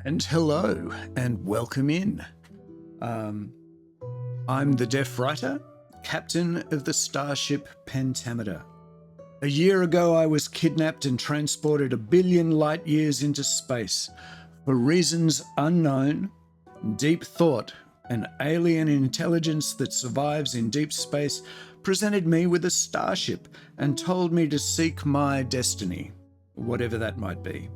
And hello, and welcome in. I'm the Deaf Writer, captain of the starship Pentameter. A year ago, I was kidnapped and transported 1 billion light years into space. For reasons unknown, deep thought, an alien intelligence that survives in deep space presented me with a starship and told me to seek my destiny, whatever that might be.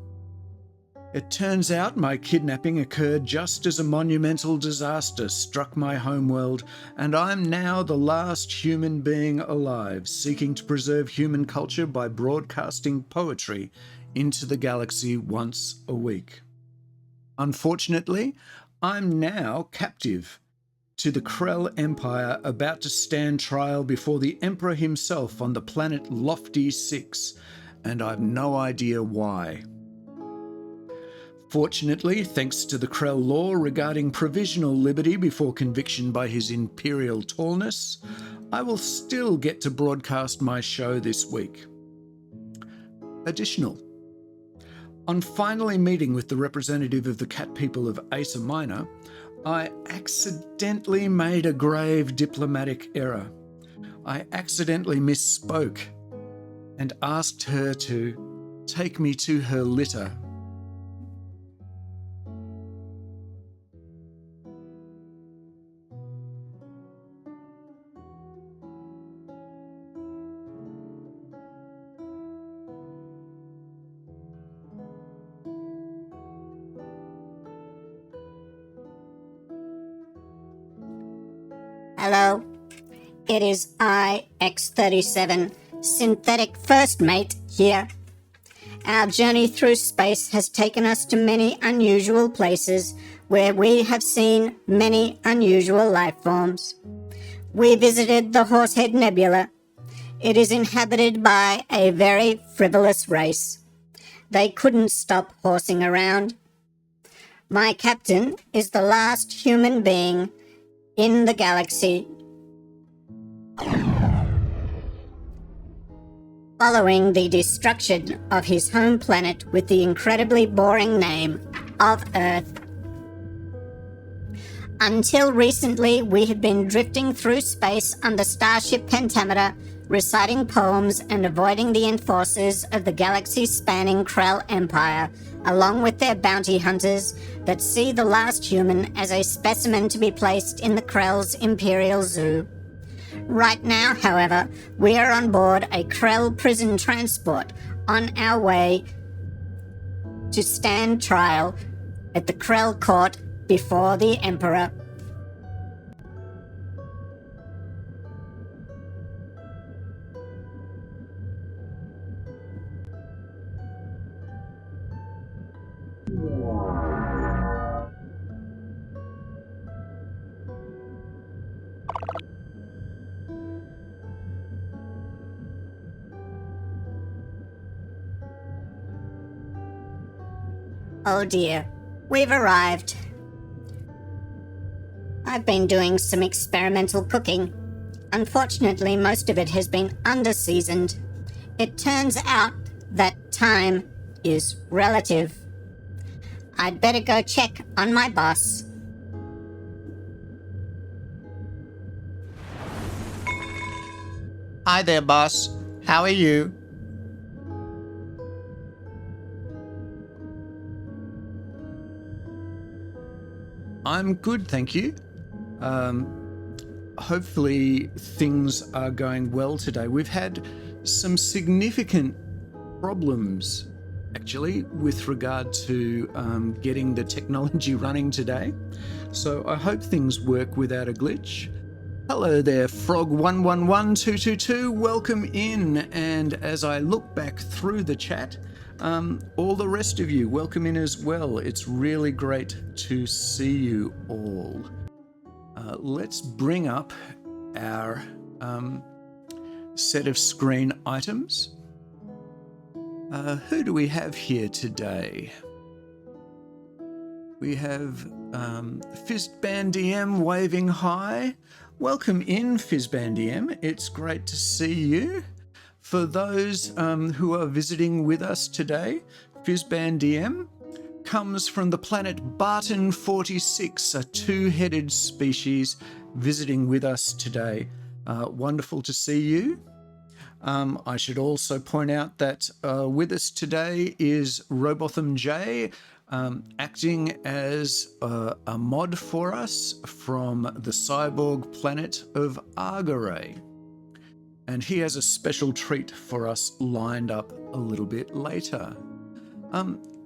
It turns out my kidnapping occurred just as a monumental disaster struck my homeworld, and I'm now the last human being alive, seeking to preserve human culture by broadcasting poetry into the galaxy once a week. Unfortunately, I'm now captive to the Krell Empire, about to stand trial before the Emperor himself on the planet Lofty 6, and I've no idea why. Fortunately, thanks to the Krell law regarding provisional liberty before conviction by His Imperial Tallness, I will still get to broadcast my show this week. Additional. On finally meeting with the representative of the cat people of Asia Minor, I accidentally made a grave diplomatic error. I accidentally misspoke and asked her to take me to her litter. Hello, it is I, X-37, synthetic first mate here. Our journey through space has taken us to many unusual places where we have seen many unusual life forms. We visited the Horsehead Nebula. It is inhabited by a very frivolous race. They couldn't stop horsing around. My captain is the last human being in the galaxy. Following the destruction of his home planet with the incredibly boring name of Earth. Until recently, we had been drifting through space under Starship Pentameter, reciting poems and avoiding the enforcers of the galaxy-spanning Krell Empire, along with their bounty hunters that see the last human as a specimen to be placed in the Krell's Imperial Zoo. Right now, however, we are on board a Krell prison transport on our way to stand trial at the Krell court before the Emperor. Oh dear, we've arrived. I've been doing some experimental cooking. Unfortunately, most of it has been under-seasoned. It turns out that time is relative. I'd better go check on my boss. Hi there, boss. How are you? I'm good, thank you. Hopefully things are going well today. We've had some significant problems, actually, with regard to getting the technology running today. So I hope things work without a glitch. Hello there, Frog111222. Welcome in. And as I look back through the chat, all the rest of you, welcome in as well. It's really great to see you all. Let's bring up our set of screen items. Who do we have here today? We have Fizzband DM waving hi. Welcome in, Fizzband DM. It's great to see you. For those who are visiting with us today, Fizzband DM, comes from the planet Barton 46, a two-headed species visiting with us today. Wonderful to see you. I should also point out that with us today is Robotham J, acting as a mod for us from the cyborg planet of Argaray. And he has a special treat for us lined up a little bit later.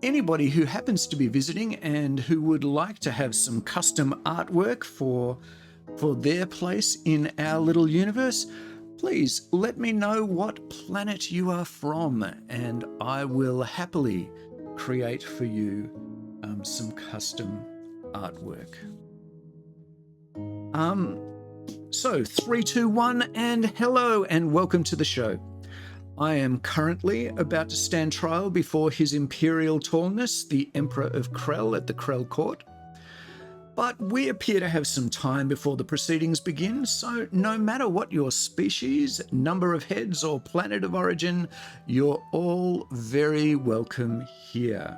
Anybody who happens to be visiting and who would like to have some custom artwork for their place in our little universe, please let me know what planet you are from, and I will happily create for you some custom artwork. So 3, 2, 1, and hello, and welcome to the show. I am currently about to stand trial before His Imperial Tallness, the Emperor of Krell at the Krell Court. But we appear to have some time before the proceedings begin, so no matter what your species, number of heads, or planet of origin, you're all very welcome here.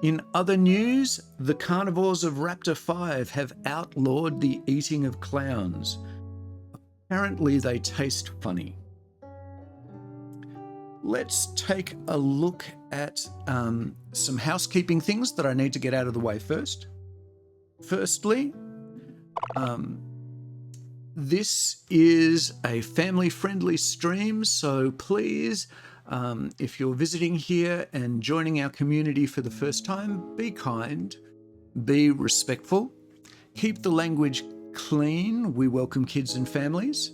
In other news, the carnivores of Raptor 5 have outlawed the eating of clowns. Apparently they taste funny. Let's take a look at some housekeeping things that I need to get out of the way first. Firstly, this is a family-friendly stream, so please, if you're visiting here and joining our community for the first time, be kind, be respectful, keep the language clean. We welcome kids and families.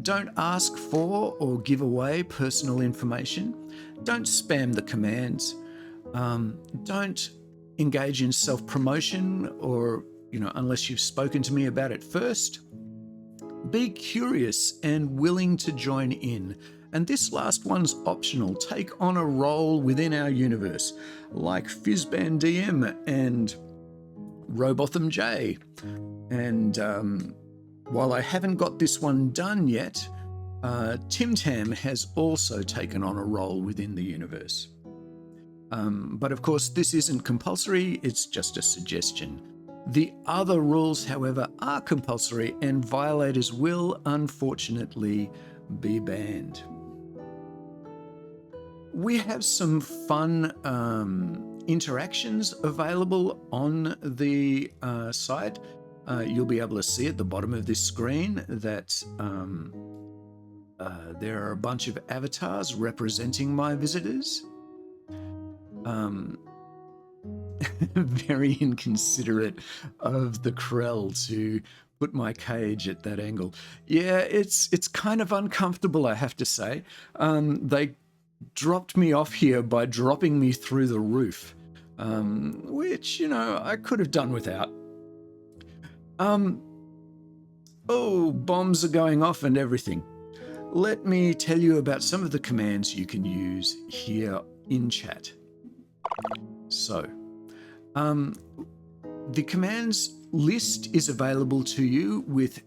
Don't ask for or give away personal information. Don't spam the commands. Don't engage in self-promotion or, unless you've spoken to me about it first. Be curious and willing to join in. And this last one's optional. Take on a role within our universe, like Fizzban DM and Robotham J. And while I haven't got this one done yet, Tim Tam has also taken on a role within the universe. But of course, this isn't compulsory, it's just a suggestion. The other rules, however, are compulsory, and violators will, unfortunately, be banned. We have some fun interactions available on the site. You'll be able to see at the bottom of this screen that there are a bunch of avatars representing my visitors. Very inconsiderate of the Krell to put my cage at that angle. Yeah, it's kind of uncomfortable, I have to say. They dropped me off here by dropping me through the roof, which, I could have done without. Oh, bombs are going off and everything. Let me tell you about some of the commands you can use here in chat. So, the commands list is available to you with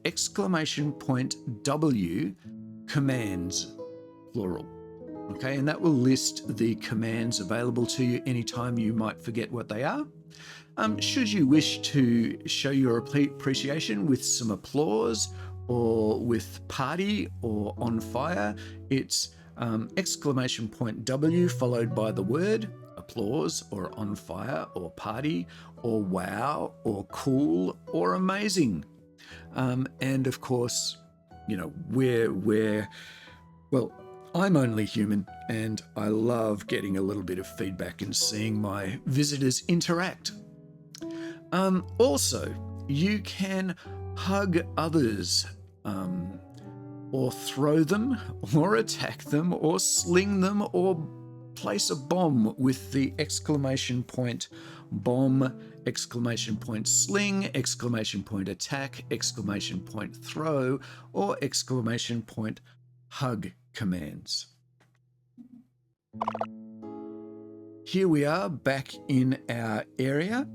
!W commands, plural. Okay, and that will list the commands available to you anytime you might forget what they are. Should you wish to show your appreciation with some applause or with party or on fire, it's !W followed by the word applause or on fire or party or wow or cool or amazing. And of course, well, I'm only human, and I love getting a little bit of feedback and seeing my visitors interact. Also, you can hug others, or throw them, or attack them, or sling them, or place a bomb with the ! Bomb, ! Sling, ! Attack, ! Throw, or ! Hug commands. Here we are back in our area.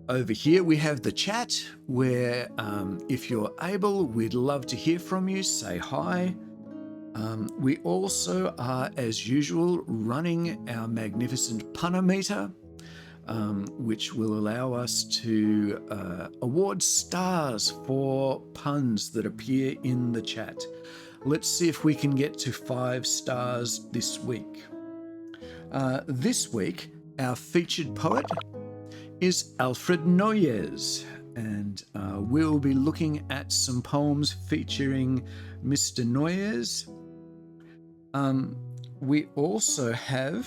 Over here we have the chat where if you're able, we'd love to hear from you. Say hi. We also are, as usual, running our magnificent punometer, which will allow us to award stars for puns that appear in the chat. Let's see if we can get to 5 stars this week. This week, our featured poet is Alfred Noyes, and we'll be looking at some poems featuring Mr. Noyes. We also have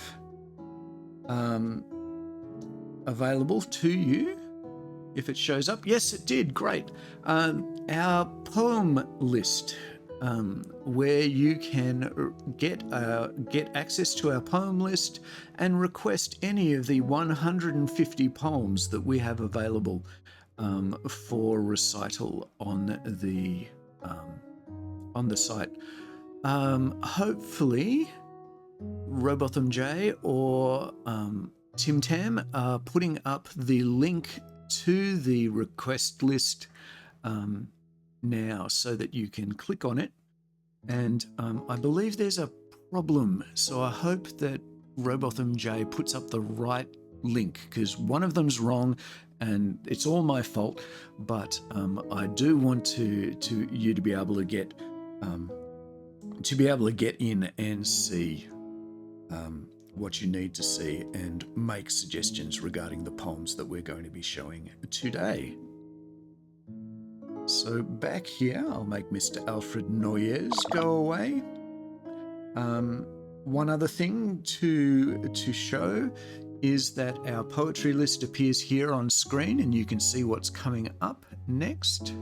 available to you, if it shows up. Yes, it did. Great. Our poem list, where you can get access to our poem list and request any of the 150 poems that we have available for recital on the site. Hopefully, Robotham J or Tim Tam are putting up the link to the request list now so that you can click on it. And I believe there's a problem, so I hope that Robotham J puts up the right link, because one of them's wrong and it's all my fault, but I do want you to be able to get in and see what you need to see and make suggestions regarding the poems that we're going to be showing today. So back here, I'll make Mr. Alfred Noyes go away. One other thing to show is that our poetry list appears here on screen, and you can see what's coming up next.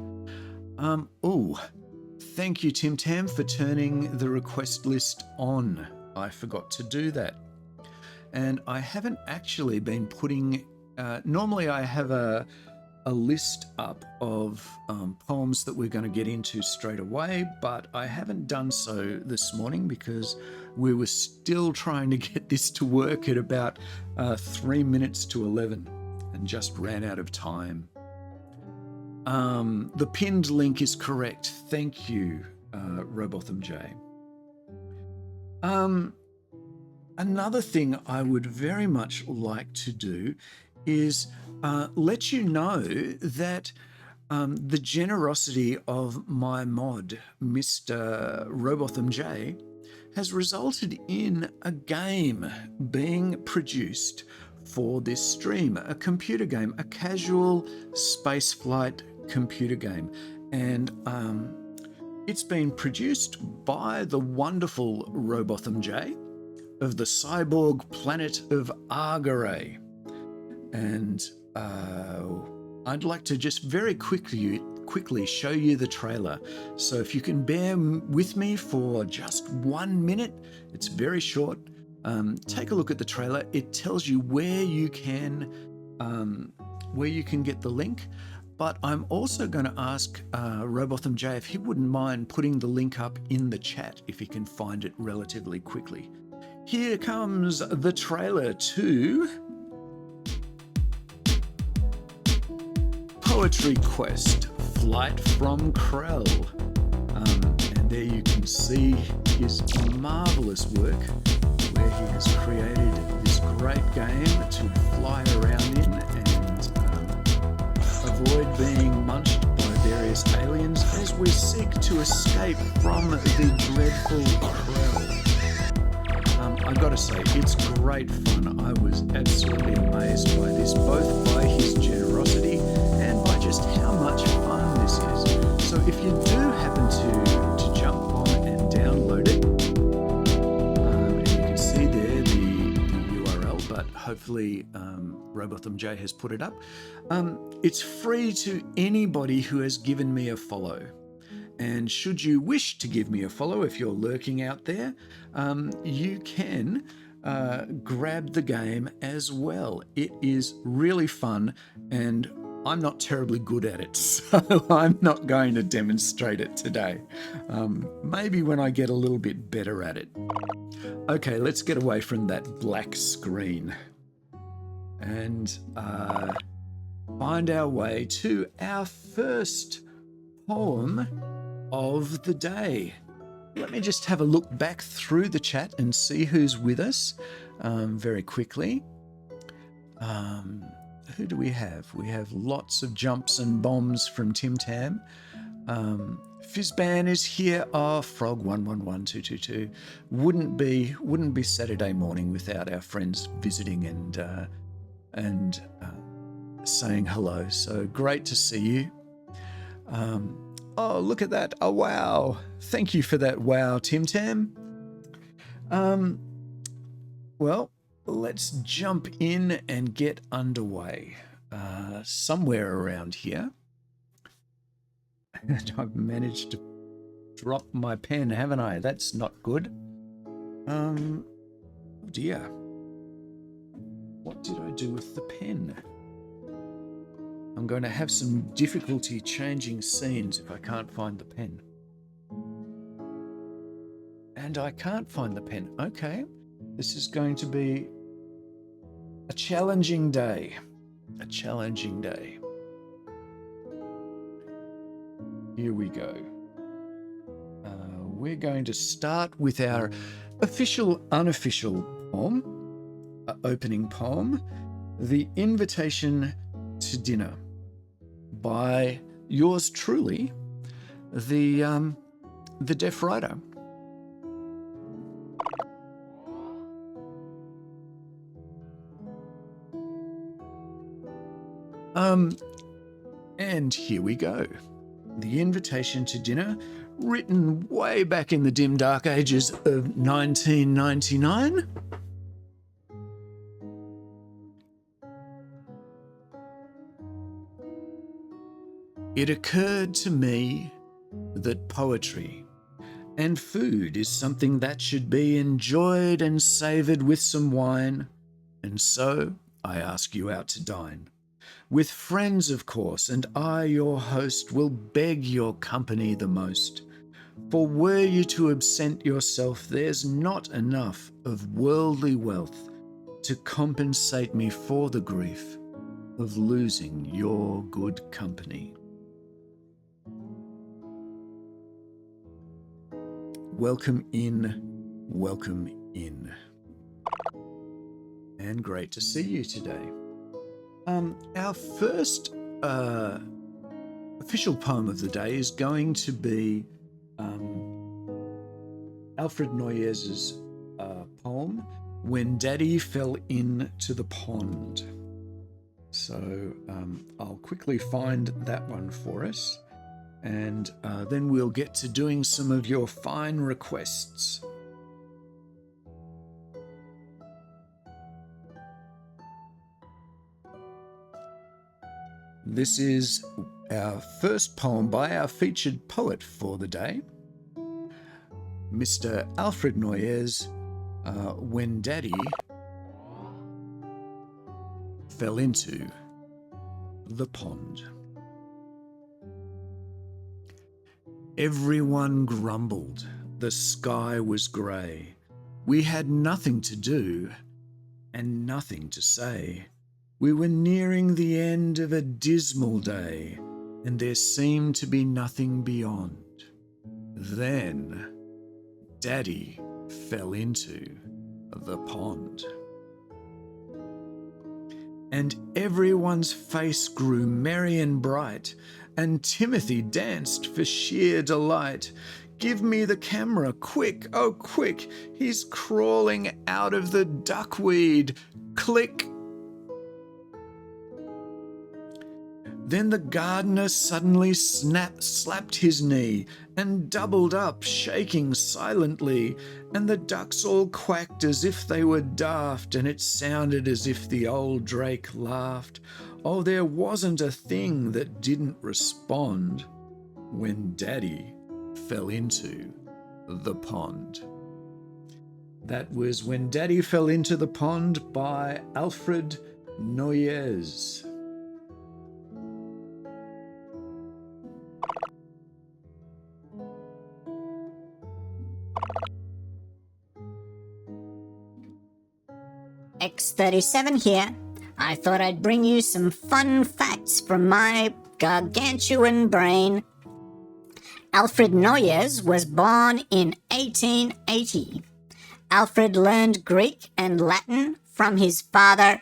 Thank you, Tim Tam, for turning the request list on. I forgot to do that. And I haven't actually been putting... normally I have a list up of poems that we're going to get into straight away, but I haven't done so this morning because we were still trying to get this to work at about 3 minutes to 11 and just ran out of time. The pinned link is correct. Thank you, Robotham J. Another thing I would very much like to do is let you know that the generosity of my mod, Mr. Robotham J, has resulted in a game being produced for this stream, a computer game, a casual spaceflight computer game. And it's been produced by the wonderful Robotham J of the cyborg planet of Argaray. And I'd like to just very quickly show you the trailer. So if you can bear with me for just 1 minute, it's very short. Take a look at the trailer. It tells you where you can get the link. But I'm also going to ask Robotham J if he wouldn't mind putting the link up in the chat if he can find it relatively quickly. Here comes the trailer to Poetry Quest, Flight from Krell. And there you can see his marvellous work where he has created this great game to fly around in and avoid being munched by various aliens as we seek to escape from the dreadful Krell. I gotta say, it's great fun. I was absolutely amazed by this, both by his generosity and by just how much fun this is. So if you do happen to jump on and download it, and you can see there the URL, but hopefully Robotham J has put it up. It's free to anybody who has given me a follow. And should you wish to give me a follow, if you're lurking out there, you can grab the game as well. It is really fun, and I'm not terribly good at it, so I'm not going to demonstrate it today. Maybe when I get a little bit better at it. Okay, let's get away from that black screen and find our way to our first poem of the day. let me just have a look back through the chat and see who's with us very quickly. Who do we have? We have lots of jumps and bombs from Tim Tam. Fizzban is here. Oh, Frog 111222. Wouldn't be Saturday morning without our friends visiting and saying hello. So great to see you. Oh, look at that. Oh, wow. Thank you for that. Wow, Tim Tam. Well, let's jump in and get underway. Somewhere around here. And I've managed to drop my pen, haven't I? That's not good. Oh dear. What did I do with the pen? I'm going to have some difficulty changing scenes if I can't find the pen. And I can't find the pen. Okay. This is going to be a challenging day. A challenging day. Here we go. We're going to start with our official, unofficial poem, opening poem, The Invitation to Dinner, by yours truly, the Deaf Writer. And here we go. The Invitation to Dinner, written way back in the dim dark ages of 1999. It occurred to me that poetry and food is something that should be enjoyed and savoured with some wine, and so I ask you out to dine. With friends, of course, and I, your host, will beg your company the most. For were you to absent yourself, there's not enough of worldly wealth to compensate me for the grief of losing your good company. Welcome in, welcome in. And great to see you today. Our first official poem of the day is going to be Alfred Noyes' poem, When Daddy Fell Into the Pond. So I'll quickly find that one for us, and then we'll get to doing some of your fine requests. This is our first poem by our featured poet for the day, Mr. Alfred Noyes, When Daddy Fell Into the Pond. Everyone grumbled, the sky was grey. We had nothing to do and nothing to say. We were nearing the end of a dismal day, and there seemed to be nothing beyond. Then Daddy fell into the pond. And everyone's face grew merry and bright, and Timothy danced for sheer delight. Give me the camera, quick, oh quick, he's crawling out of the duckweed. Click. Then the gardener suddenly slapped his knee and doubled up, shaking silently, and the ducks all quacked as if they were daft, and it sounded as if the old drake laughed. Oh, there wasn't a thing that didn't respond when Daddy fell into the pond. That was When Daddy Fell Into the Pond by Alfred Noyes. X37 here. I thought I'd bring you some fun facts from my gargantuan brain. Alfred Noyes was born in 1880. Alfred learned Greek and Latin from his father,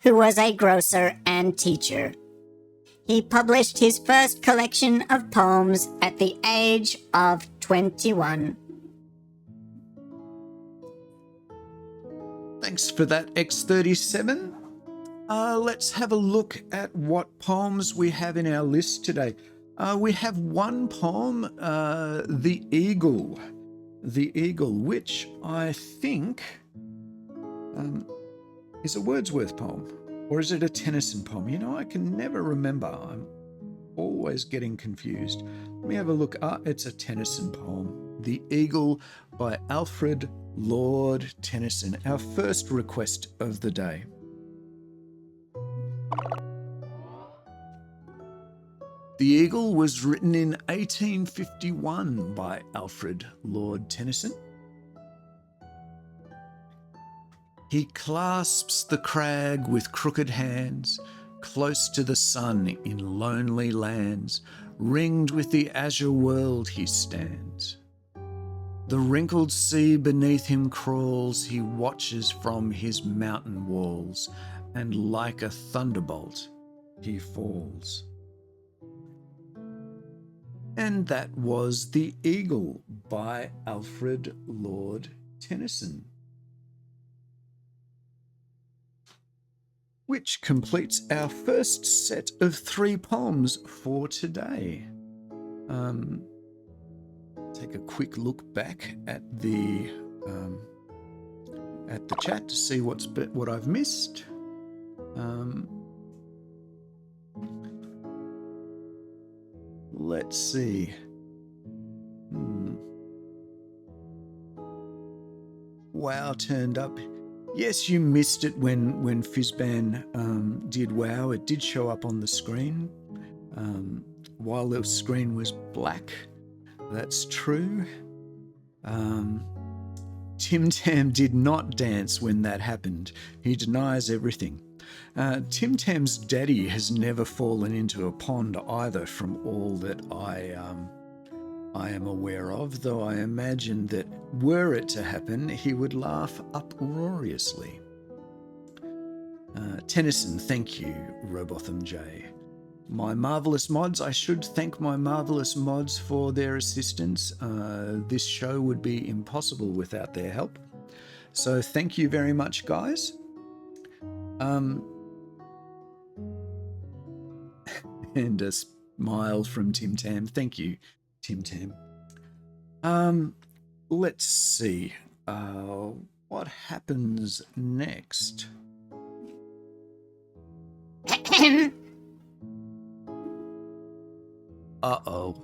who was a grocer and teacher. He published his first collection of poems at the age of 21. Thanks for that, X37. Let's have a look at what poems we have in our list today. We have one poem, The Eagle. The Eagle, which I think is a Wordsworth poem. Or is it a Tennyson poem? You know, I can never remember. I'm always getting confused. Let me have a look. It's a Tennyson poem. The Eagle by Alfred Lord Tennyson. Our first request of the day. The Eagle was written in 1851 by Alfred Lord Tennyson. He clasps the crag with crooked hands, close to the sun in lonely lands, ringed with the azure world he stands. The wrinkled sea beneath him crawls, he watches from his mountain walls, and like a thunderbolt he falls. And that was The Eagle by Alfred Lord Tennyson, which completes our first set of 3 poems for today. Take a quick look back at the chat to see what I've missed. Let's see. Wow turned up. Yes, you missed it when Fizban did wow. It did show up on the screen while the screen was black. That's true. Tim Tam did not dance when that happened. He denies everything. Tim Tam's daddy has never fallen into a pond either, from all that I am aware of, though I imagine that were it to happen, he would laugh uproariously. Tennyson, thank you, Robotham J. My marvellous mods, I should thank my marvellous mods for their assistance. This show would be impossible without their help. So thank you very much, guys. And a smile from Tim Tam. Thank you, Tim Tam. Let's see. What happens next? Uh-oh.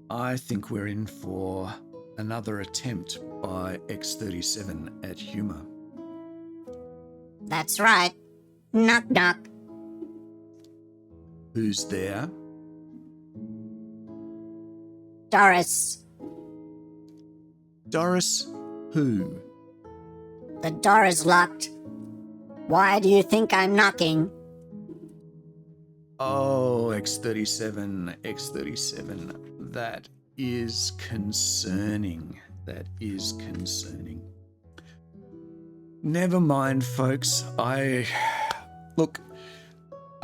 I think we're in for another attempt by X37 at humour. That's right. Knock, knock. Who's there? Doris. Doris who? The door is locked. Why do you think I'm knocking? Oh, X37. That is concerning. Never mind, folks. I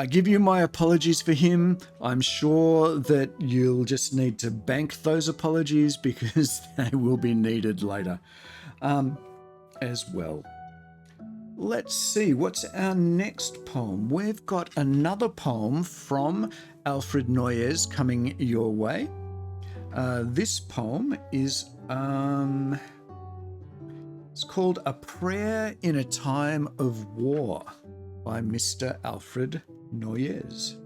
give you my apologies for him. I'm sure that you'll just need to bank those apologies because they will be needed later as well. Let's see, what's our next poem? We've got another poem from Alfred Noyes coming your way. This poem is it's called A Prayer in a Time of War by Mr. Alfred Noyes.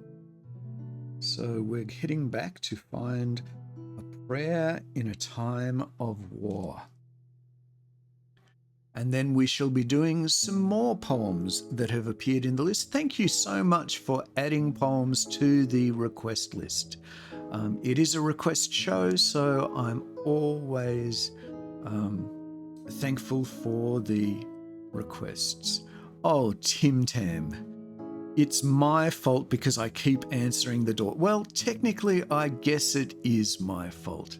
So we're heading back to find A Prayer in a Time of War. And then we shall be doing some more poems that have appeared in the list. Thank you so much for adding poems to the request list. It is a request show, so I'm always thankful for the requests. Oh, Tim Tam. It's my fault because I keep answering the door. Well, technically, I guess it is my fault.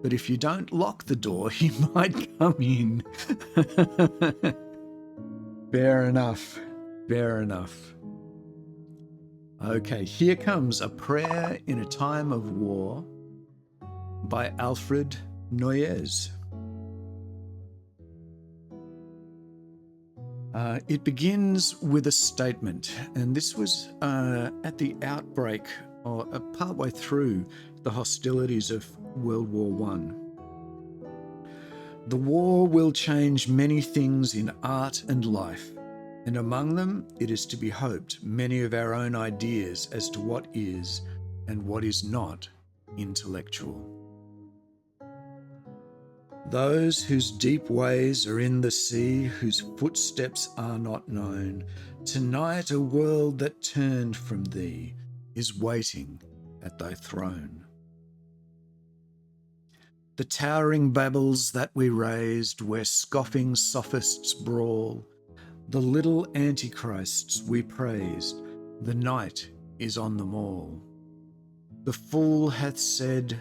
But if you don't lock the door, he might come in. Fair enough. Fair enough. Okay, here comes A Prayer in a Time of War by Alfred Noyes. It begins with a statement, and this was at the outbreak, or partway through the hostilities of World War I. The war will change many things in art and life, and among them, it is to be hoped, many of our own ideas as to what is and what is not intellectual. Those whose deep ways are in the sea, whose footsteps are not known, tonight a world that turned from thee is waiting at thy throne. The towering babbles that we raised, where scoffing sophists brawl, the little antichrists we praised, the night is on them all. The fool hath said,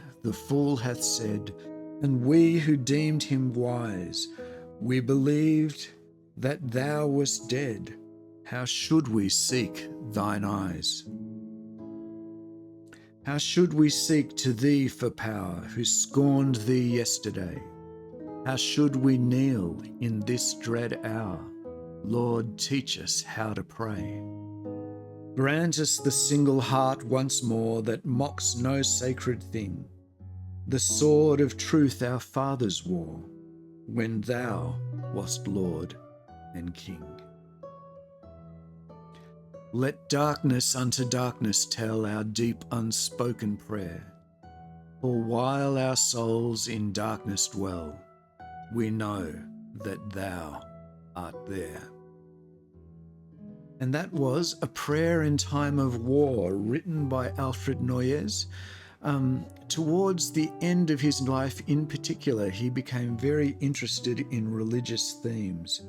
and we who deemed him wise, we believed that thou wast dead. How should we seek thine eyes? How should we seek to thee for power, who scorned thee yesterday? How should we kneel in this dread hour? Lord, teach us how to pray. Grant us the single heart once more that mocks no sacred thing, the sword of truth our fathers wore, when thou wast Lord and King. Let darkness unto darkness tell our deep unspoken prayer, for while our souls in darkness dwell, we know that thou art there. And that was A Prayer in Time of War, written by Alfred Noyes. Towards the end of his life in particular, he became very interested in religious themes.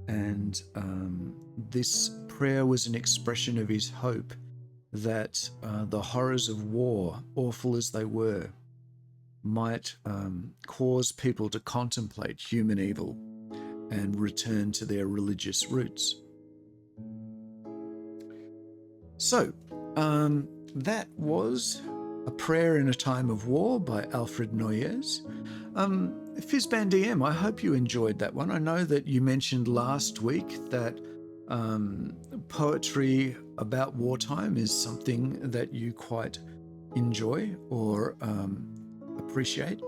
And this prayer was an expression of his hope that the horrors of war, awful as they were, might cause people to contemplate human evil and return to their religious roots. So, that was A Prayer in a Time of War by Alfred Noyes. Fizban DM, I hope you enjoyed that one. I know that you mentioned last week that poetry about wartime is something that you quite enjoy or appreciate.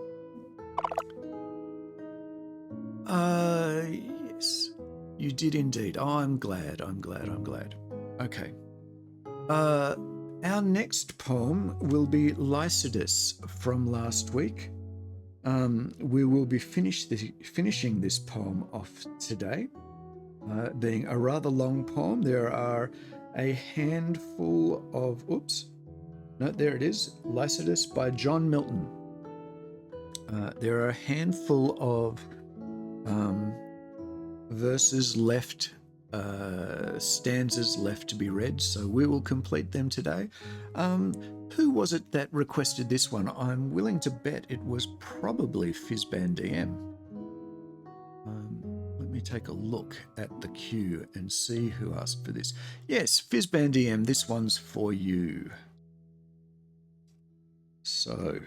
Yes, you did indeed. Oh, I'm glad. Okay. Our next poem will be Lycidas from last week. We will be finishing this poem off today, being a rather long poem. There are a handful of, there it is, Lycidas by John Milton. There are a handful of verses left, stanzas left to be read, so we will complete them today. Who was it that requested this one? I'm willing to bet it was probably Fizban DM. Let me take a look at the queue and see who asked for this. Yes, Fizban DM, this one's for you. So,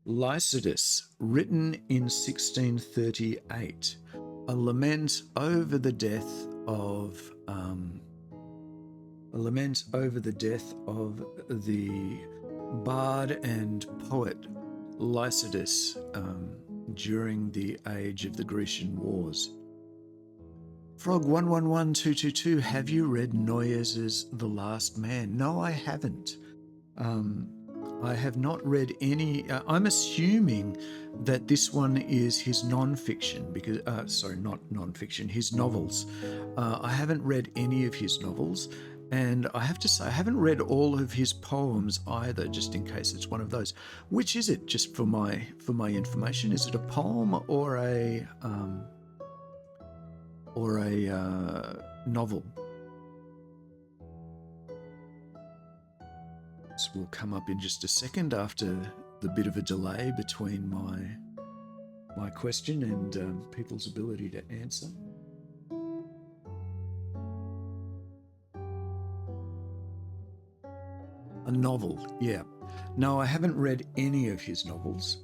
Lycidas, written in 1638, a lament over the death of the bard and poet Lycidas during the age of the Grecian Wars. Frog 111222, have you read Noyes's The Last Man? No, I haven't. I have not read any. I'm assuming that this one is his non-fiction, because not non-fiction, his novels. I haven't read any of his novels, and I have to say I haven't read all of his poems either, just in case it's one of those. Which is it? Just for my information, is it a poem or a novel? This will come up in just a second after the bit of a delay between my question and people's ability to answer. A novel, yeah. No, I haven't read any of his novels.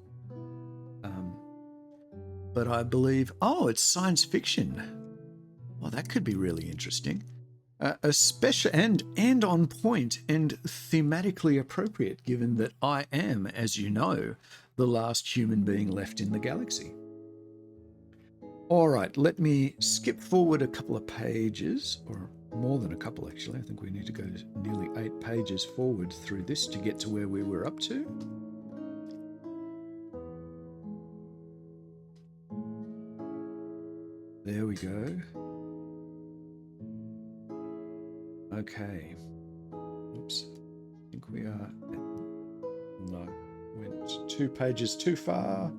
But I believe, it's science fiction. Well, that could be really interesting. Especially and on point and thematically appropriate, given that I am, as you know, the last human being left in the galaxy. All right, let me skip forward a couple of pages, or more than a couple actually. I think we need to go nearly 8 pages forward through this to get to where we were up to. There we go. Okay. Oops. I think we are... No. Went 2 pages too far.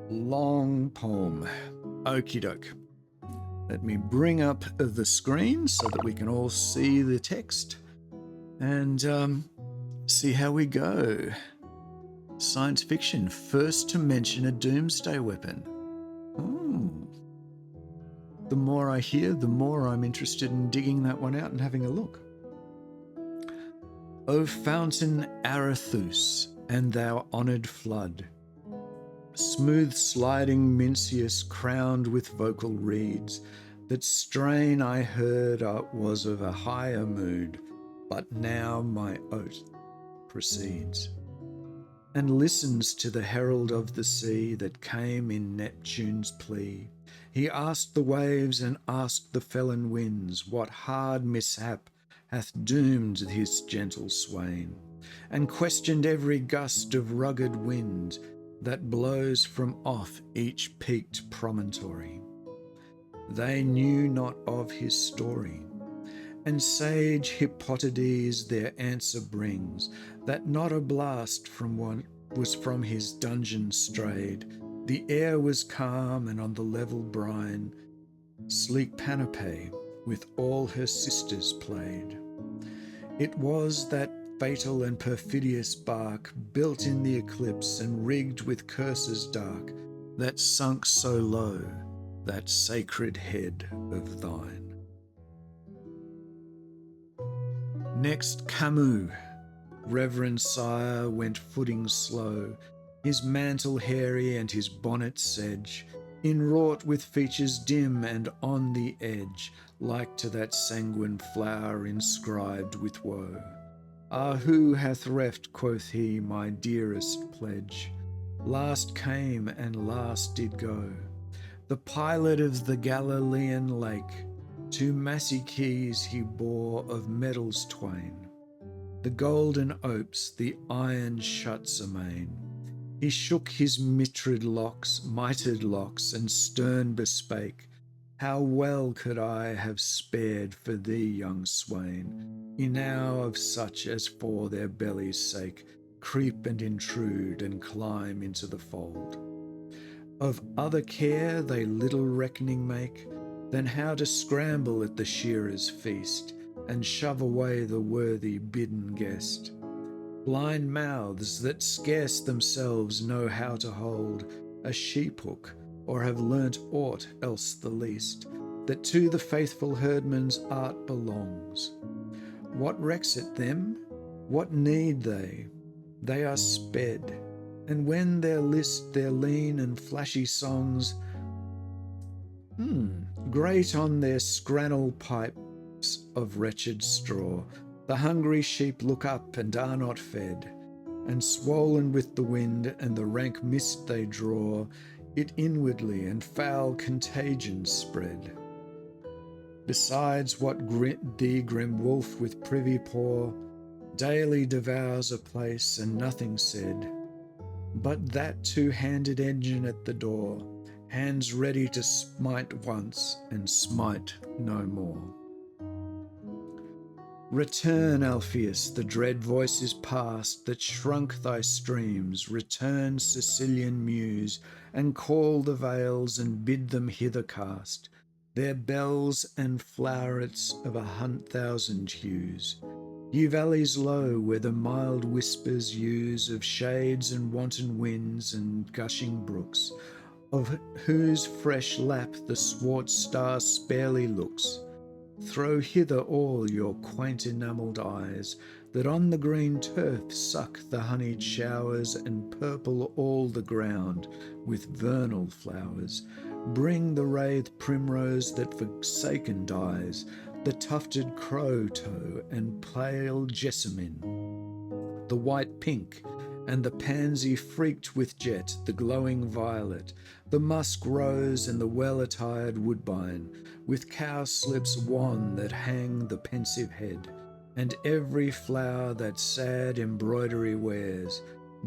Long poem. Okie doke. Let me bring up the screen so that we can all see the text and see how we go. Science fiction, first to mention a doomsday weapon. Ooh. The more I hear, the more I'm interested in digging that one out and having a look. O fountain Arathus, and thou honoured flood, smooth sliding Mincius crowned with vocal reeds, that strain I heard was of a higher mood, but now my oath proceeds, and listens to the herald of the sea that came in Neptune's plea. He asked the waves and asked the felon winds what hard mishap hath doomed his gentle swain, and questioned every gust of rugged wind that blows from off each peaked promontory. They knew not of his story, and sage Hippotades their answer brings, that not a blast from one was from his dungeon strayed. The air was calm, and on the level brine sleek Panope with all her sisters played. It was that fatal and perfidious bark, built in the eclipse and rigged with curses dark, that sunk so low that sacred head of thine. Next Camus, reverend sire, went footing slow, his mantle hairy and his bonnet sedge, inwrought with features dim and on the edge, like to that sanguine flower inscribed with woe. Ah, who hath reft, quoth he, my dearest pledge? Last came and last did go. The pilot of the Galilean lake, 2 massy keys he bore of medals twain, the golden opes, the iron shuts amain. He shook his mitred locks, mitred locks, and stern bespake, how well could I have spared for thee, young swain, enow of such as for their belly's sake creep and intrude and climb into the fold. Of other care they little reckoning make than how to scramble at the shearer's feast and shove away the worthy bidden guest. Blind mouths that scarce themselves know how to hold a sheep hook, or have learnt aught else the least, that to the faithful herdman's art belongs. What recks it them? What need they? They are sped, and when their list their lean and flashy songs grate on their scrannel pipes of wretched straw, the hungry sheep look up and are not fed, and swollen with the wind and the rank mist they draw, it inwardly and foul contagion spread. Besides what the grim wolf with privy paw daily devours a place and nothing said, but that 2-handed engine at the door, hands ready to smite once and smite no more. Return, Alpheus, the dread voice is past that shrunk thy streams. Return, Sicilian muse, and call the vales and bid them hither cast. their bells and flowerets of 100,000 hues. Ye valleys low, where the mild whispers use of shades and wanton winds and gushing brooks, of whose fresh lap the swart star sparely looks, throw hither all your quaint enamelled eyes, that on the green turf suck the honeyed showers and purple all the ground with vernal flowers. Bring the wreathed primrose that forsaken dies, the tufted crow-toe and pale jessamine, the white pink and the pansy freaked with jet, the glowing violet, the musk rose and the well-attired woodbine, with cowslips wan that hang the pensive head, and every flower that sad embroidery wears,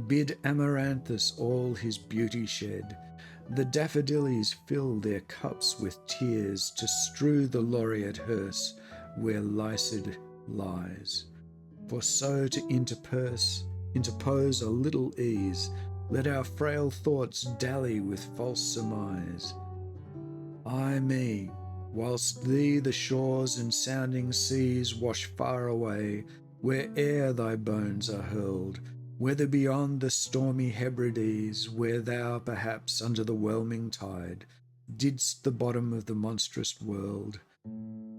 bid amaranthus all his beauty shed. The daffodillies fill their cups with tears to strew the laureate hearse where Lycid lies. For so to interpose a little ease, let our frail thoughts dally with false surmise. Ay me, whilst thee the shores and sounding seas wash far away, where'er thy bones are hurled, whether beyond the stormy Hebrides, where thou perhaps under the whelming tide didst the bottom of the monstrous world,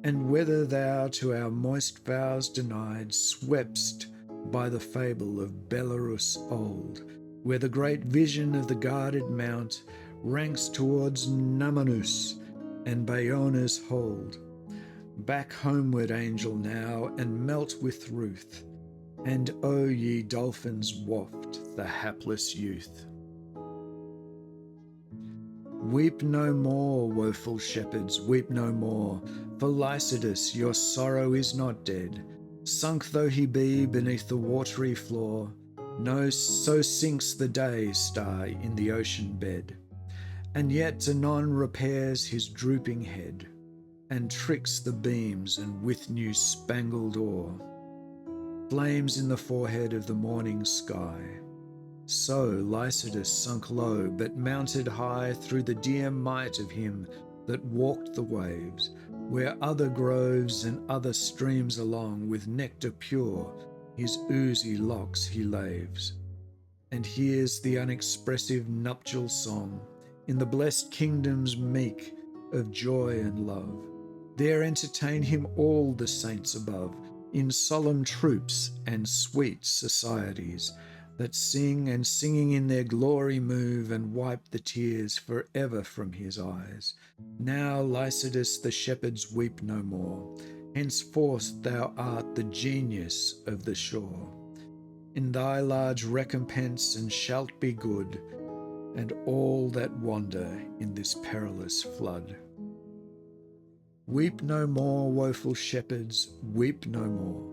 and whether thou to our moist vows denied swepst by the fable of Belarus old, where the great vision of the guarded mount ranks towards Numanus and Bayona's hold. Back homeward, angel, now, and melt with ruth, and O ye dolphins waft the hapless youth. Weep no more, woeful shepherds, weep no more, for Lycidas, your sorrow is not dead. Sunk though he be beneath the watery floor, no, so sinks the day star in the ocean bed, and yet anon repairs his drooping head, and tricks the beams and with new spangled ore, flames in the forehead of the morning sky. So Lycidas sunk low, but mounted high through the dear might of him that walked the waves, where other groves and other streams along with nectar pure his oozy locks he laves, and hears the unexpressive nuptial song in the blessed kingdoms meek of joy and love. There entertain him all the saints above, in solemn troops and sweet societies, that sing and singing in their glory move and wipe the tears for ever from his eyes. Now, Lycidas, the shepherds weep no more. Henceforth thou art the genius of the shore. In thy large recompense and shalt be good, and all that wander in this perilous flood. Weep no more, woeful shepherds, weep no more.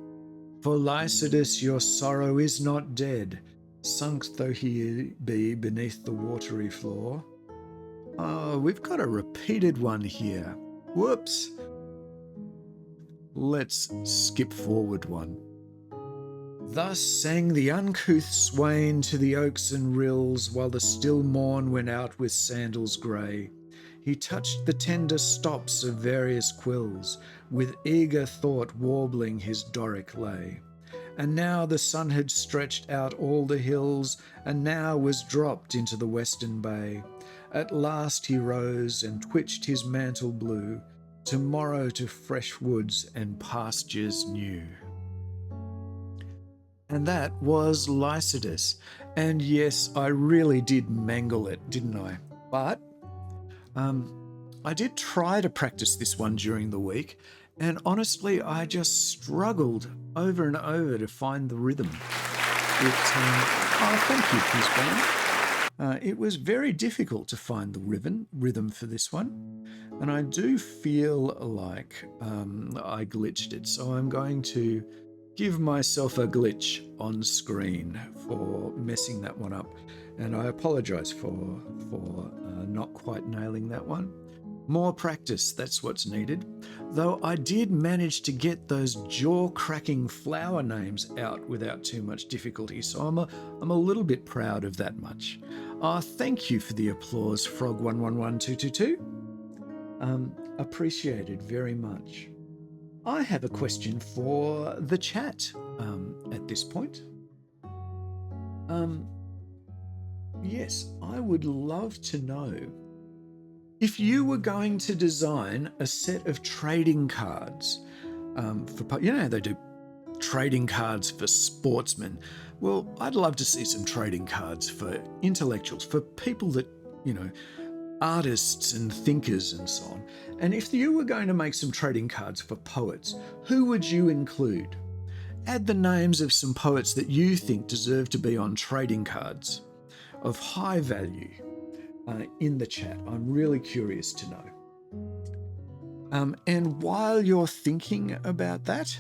For Lycidas, your sorrow is not dead, sunk though he be beneath the watery floor. Oh, we've got a repeated one here. Whoops. Let's skip forward one. Thus sang the uncouth swain to the oaks and rills, while the still morn went out with sandals grey. He touched the tender stops of various quills, with eager thought warbling his Doric lay. And now the sun had stretched out all the hills, and now was dropped into the western bay. At last he rose and twitched his mantle blue, tomorrow to fresh woods and pastures new. And that was Lycidas. And yes, I really did mangle it, didn't I? But I did try to practice this one during the week, and honestly, I just struggled over and over to find the rhythm. Thank you, Fizbane. It was very difficult to find the rhythm for this one, and I do feel like I glitched it, so I'm going to give myself a glitch on screen for messing that one up, and I apologize for not quite nailing that one. More practice, that's what's needed. Though I did manage to get those jaw-cracking flower names out without too much difficulty, so I'm a little bit proud of that much. Thank you for the applause, Frog111222. Appreciated very much. I have a question for the chat at this point. Yes, I would love to know if you were going to design a set of trading cards for, you know how they do trading cards for sportsmen. Well, I'd love to see some trading cards for intellectuals, for people that, you know, artists and thinkers and so on. And if you were going to make some trading cards for poets, who would you include? Add the names of some poets that you think deserve to be on trading cards of high value in the chat. I'm really curious to know. And while you're thinking about that,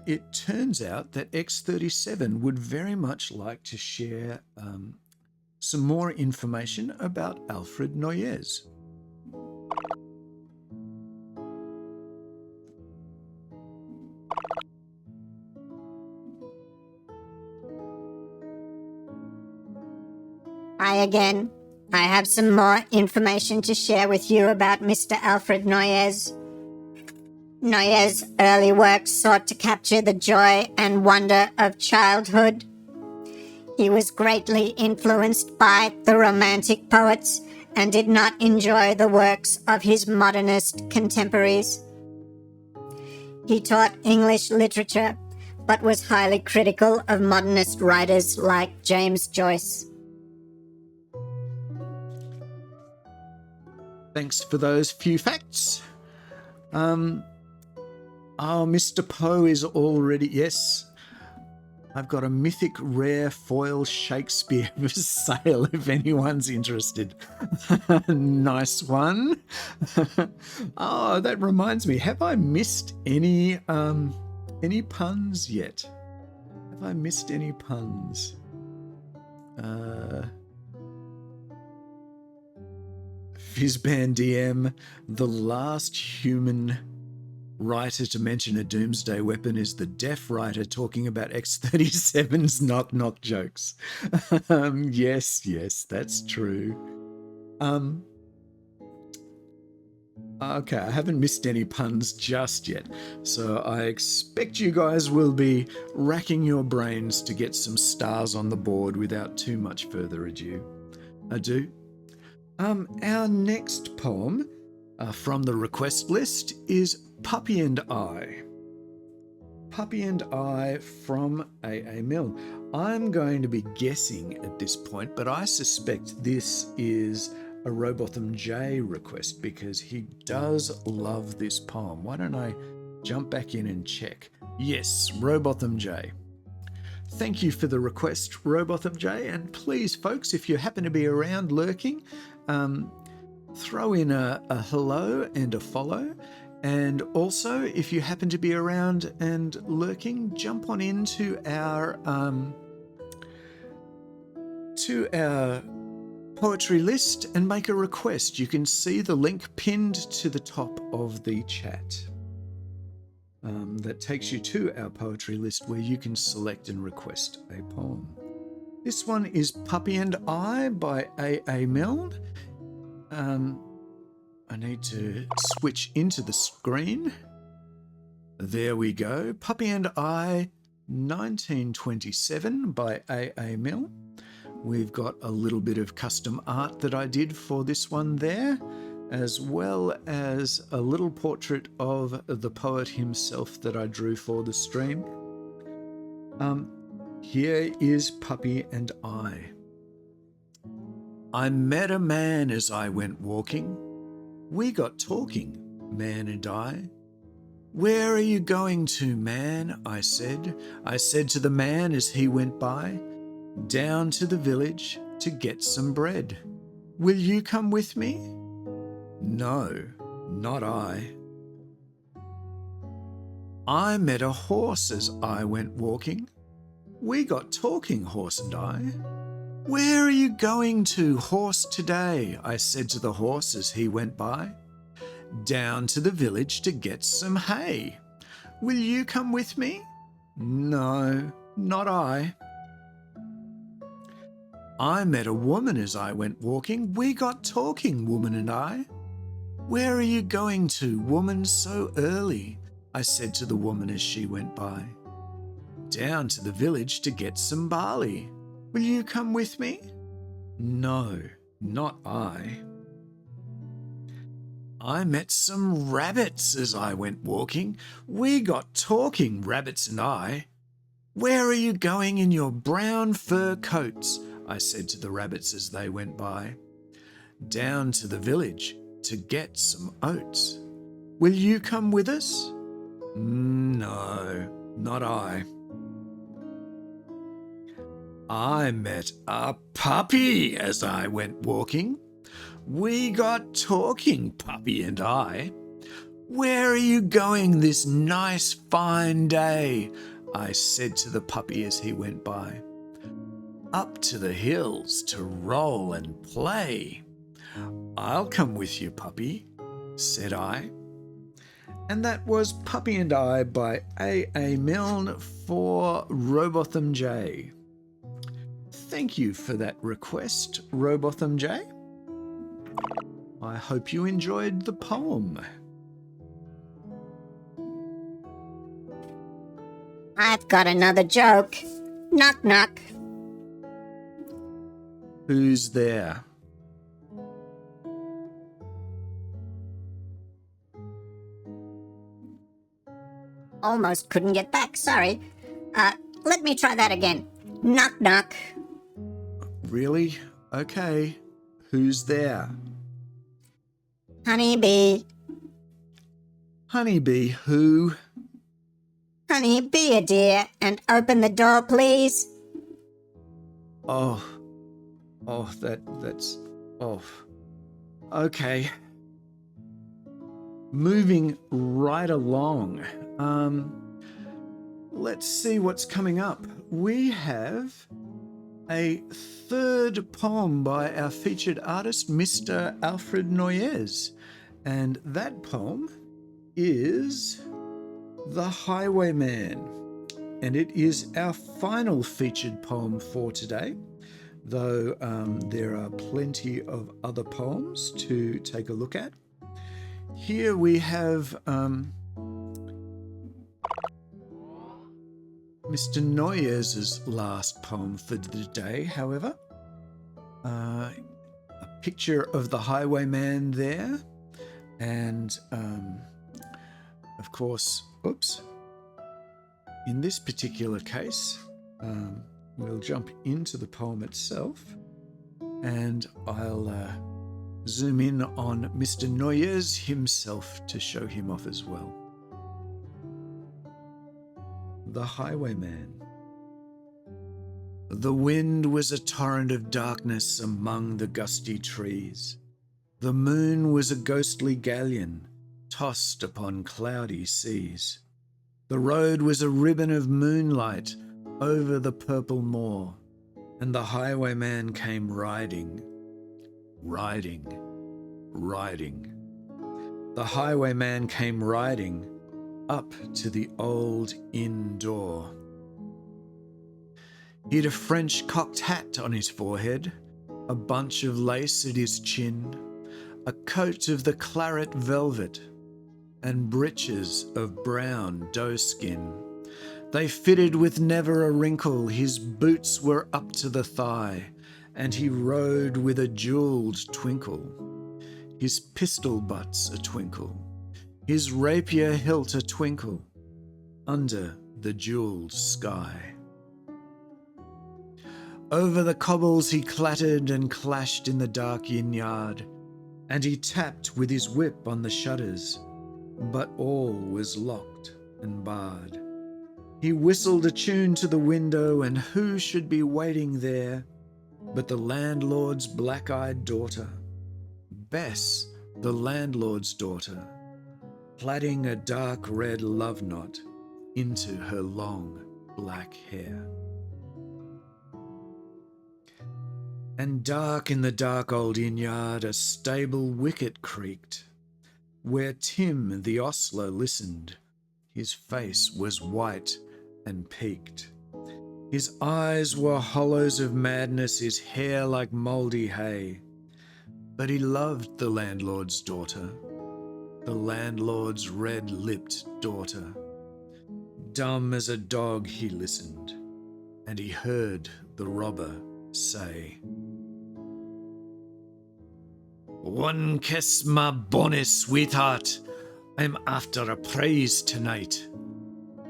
it turns out that X37 would very much like to share some more information about Alfred Noyes. Hi again. I have some more information to share with you about Mr. Alfred Noyes. Noyes' early works sought to capture the joy and wonder of childhood. He was greatly influenced by the Romantic poets and did not enjoy the works of his modernist contemporaries. He taught English literature, but was highly critical of modernist writers like James Joyce. Thanks for those few facts. Mr. Poe is already... Yes, I've got a mythic rare foil Shakespeare for sale if anyone's interested. Nice one. Oh, that reminds me. Have I missed any puns yet? Have I missed any puns? Fizzband DM, the last human writer to mention a doomsday weapon is the deaf writer talking about X-37's knock-knock jokes. Yes, that's true. Okay, I haven't missed any puns just yet, so I expect you guys will be racking your brains to get some stars on the board without too much further ado. Our next poem from the request list is Puppy and I. Puppy and I from A.A. Milne. I'm going to be guessing at this point, but I suspect this is a Robotham J request because he does love this poem. Why don't I jump back in and check? Yes, Robotham J. Thank you for the request, Robotham J. And please, folks, if you happen to be around lurking, throw in a hello and a follow. And also, if you happen to be around and lurking, jump on into our poetry list and make a request. You can see the link pinned to the top of the chat. That takes you to our poetry list where you can select and request a poem. This one is Puppy and I by A.A. Milne. I need to switch into the screen. There we go. Puppy and I, 1927 by A.A. Milne. We've got a little bit of custom art that I did for this one there, as well as a little portrait of the poet himself that I drew for the stream. Here is Puppy and I. I met a man as I went walking. We got talking, man and I. Where are you going to, man? I said. I said to the man as he went by, down to the village to get some bread. Will you come with me? No, not I. I met a horse as I went walking. We got talking, horse and I. Where are you going to, horse, today? I said to the horse as he went by. Down to the village to get some hay. Will you come with me? No, not I. I met a woman as I went walking. We got talking, woman and I. "Where are you going to, woman, so early?" I said to the woman as she went by. "Down to the village to get some barley. Will you come with me?" "No, not I." I met some rabbits as I went walking. We got talking, rabbits and I. "Where are you going in your brown fur coats?" I said to the rabbits as they went by. "Down to the village to get some oats. Will you come with us?" "No, not I." I met a puppy as I went walking. We got talking, puppy and I. "Where are you going this nice fine day?" I said to the puppy as he went by. "Up to the hills to roll and play." "I'll come with you, puppy," said I. And that was Puppy and I by A. Milne for Robotham J. Thank you for that request, Robotham J. I hope you enjoyed the poem. I've got another joke. Knock, knock. Who's there? Almost couldn't get back, sorry. Let me try that again. Knock, knock. Really? Okay. Who's there? Honeybee. Honeybee who? Honey, be a dear and open the door, please. Oh, that's, okay. Moving right along. Let's see what's coming up. We have a third poem by our featured artist, Mr. Alfred Noyes. And that poem is The Highwayman. And it is our final featured poem for today, though there are plenty of other poems to take a look at. Here we have Mr. Noyes' last poem for the day, however. A picture of the highwayman there, and of course, in this particular case, we'll jump into the poem itself, and I'll zoom in on Mr. Noyes himself to show him off as well. The Highwayman. The wind was a torrent of darkness among the gusty trees. The moon was a ghostly galleon tossed upon cloudy seas. The road was a ribbon of moonlight over the purple moor, and the highwayman came riding, riding, riding. The highwayman came riding up to the old inn door. He'd a French cocked hat on his forehead, a bunch of lace at his chin, a coat of the claret velvet, and breeches of brown doeskin. They fitted with never a wrinkle, his boots were up to the thigh, and he rode with a jewelled twinkle, his pistol butts a twinkle, his rapier hilt a twinkle, under the jewelled sky. Over the cobbles he clattered and clashed in the dark inn yard, and he tapped with his whip on the shutters, but all was locked and barred. He whistled a tune to the window, and who should be waiting there but the landlord's black-eyed daughter, Bess, the landlord's daughter, plaiting a dark red love knot into her long black hair. And dark in the dark old inn-yard a stable wicket creaked, where Tim the ostler listened. His face was white and peaked. His eyes were hollows of madness, his hair like mouldy hay. But he loved the landlord's daughter, the landlord's red-lipped daughter. Dumb as a dog he listened, and he heard the robber say, "One kiss, my bonny sweetheart. I'm after a prize tonight,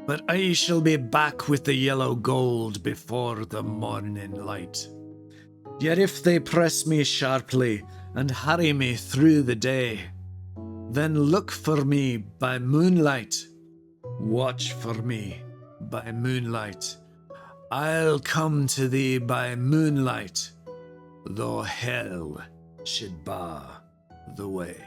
but I shall be back with the yellow gold before the morning light. Yet if they press me sharply and hurry me through the day, then look for me by moonlight, watch for me by moonlight. I'll come to thee by moonlight, though hell should bar the way."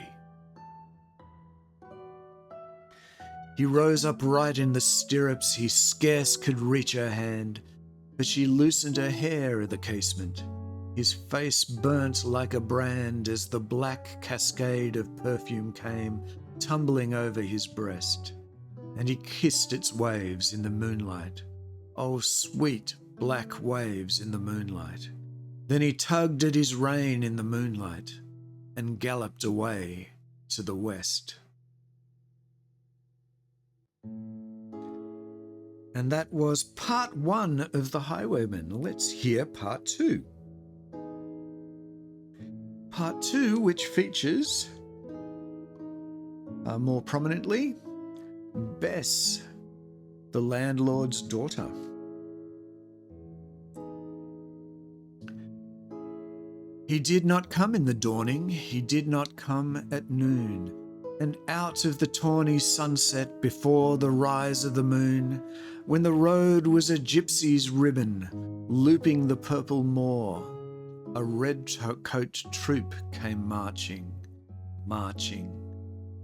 He rose upright in the stirrups, he scarce could reach her hand, but she loosened her hair at the casement. His face burnt like a brand as the black cascade of perfume came tumbling over his breast, and he kissed its waves in the moonlight. Oh, sweet black waves in the moonlight. Then he tugged at his rein in the moonlight and galloped away to the west. And that was part 1 of The Highwayman. Let's hear part 2. Part 2, which features, more prominently, Bess, the landlord's daughter. He did not come in the dawning, he did not come at noon, and out of the tawny sunset before the rise of the moon, when the road was a gypsy's ribbon, looping the purple moor, a red-coat troop came marching, marching,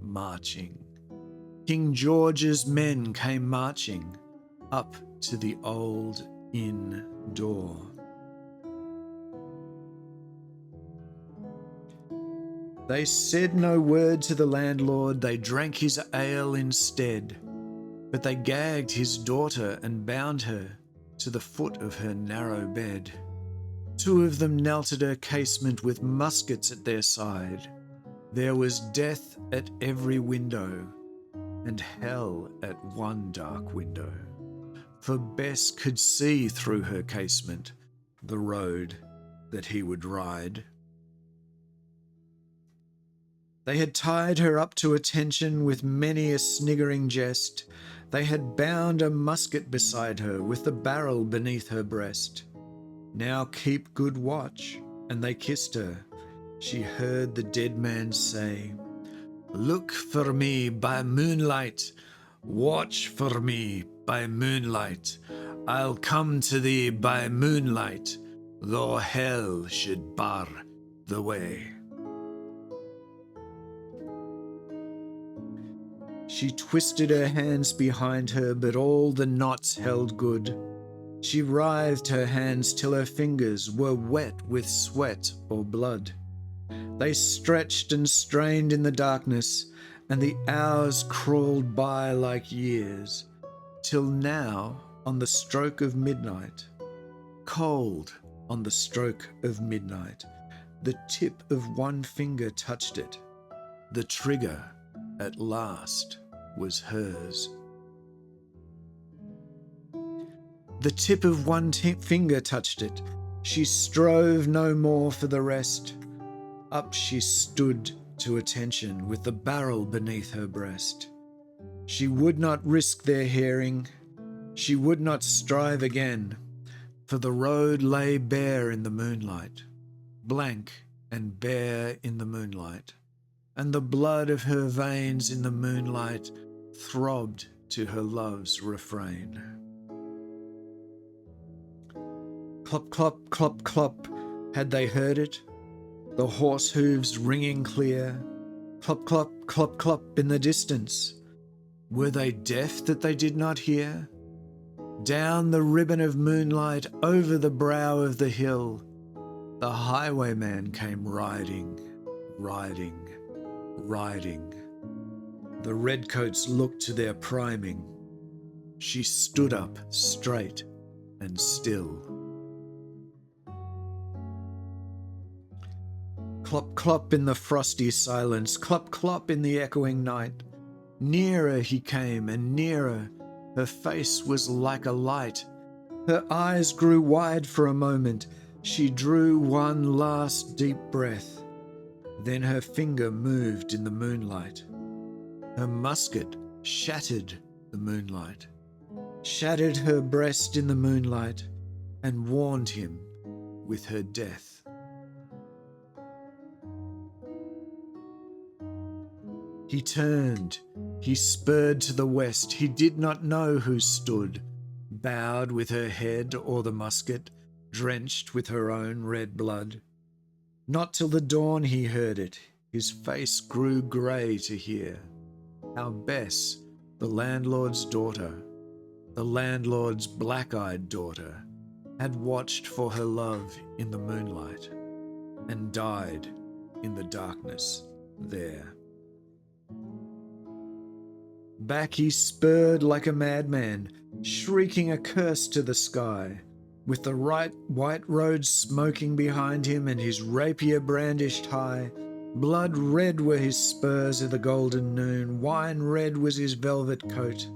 marching. King George's men came marching up to the old inn door. They said no word to the landlord, they drank his ale instead, but they gagged his daughter and bound her to the foot of her narrow bed. 2 of them knelt at her casement with muskets at their side. There was death at every window, and hell at one dark window, for Bess could see through her casement the road that he would ride. They had tied her up to attention with many a sniggering jest. They had bound a musket beside her with the barrel beneath her breast. "Now keep good watch," and they kissed her. She heard the dead man say, "Look for me by moonlight, watch for me by moonlight. I'll come to thee by moonlight, though hell should bar the way." She twisted her hands behind her, but all the knots held good. She writhed her hands till her fingers were wet with sweat or blood. They stretched and strained in the darkness, and the hours crawled by like years, till now, on the stroke of midnight, cold on the stroke of midnight, the tip of one finger touched it. The trigger, at last, was hers. The tip of one finger touched it. She strove no more for the rest. Up she stood to attention with the barrel beneath her breast. She would not risk their hearing. She would not strive again, for the road lay bare in the moonlight, blank and bare in the moonlight, and the blood of her veins in the moonlight throbbed to her love's refrain. Clop, clop, clop, clop, had they heard it? The horse hooves ringing clear. Clop, clop, clop, clop in the distance. Were they deaf that they did not hear? Down the ribbon of moonlight, over the brow of the hill, the highwayman came riding, riding, riding. The redcoats looked to their priming. She stood up straight and still. Clop, clop in the frosty silence, clop, clop in the echoing night. Nearer he came and nearer. Her face was like a light. Her eyes grew wide for a moment. She drew one last deep breath. Then her finger moved in the moonlight. Her musket shattered the moonlight, shattered her breast in the moonlight, and warned him with her death. He turned, he spurred to the west. He did not know who stood, bowed with her head o'er the musket, drenched with her own red blood. Not till the dawn he heard it. His face grew grey to hear how Bess, the landlord's daughter, the landlord's black-eyed daughter, had watched for her love in the moonlight and died in the darkness there. Back he spurred like a madman, shrieking a curse to the sky, with the white road smoking behind him and his rapier brandished high. Blood red were his spurs of the golden noon, wine red was his velvet coat,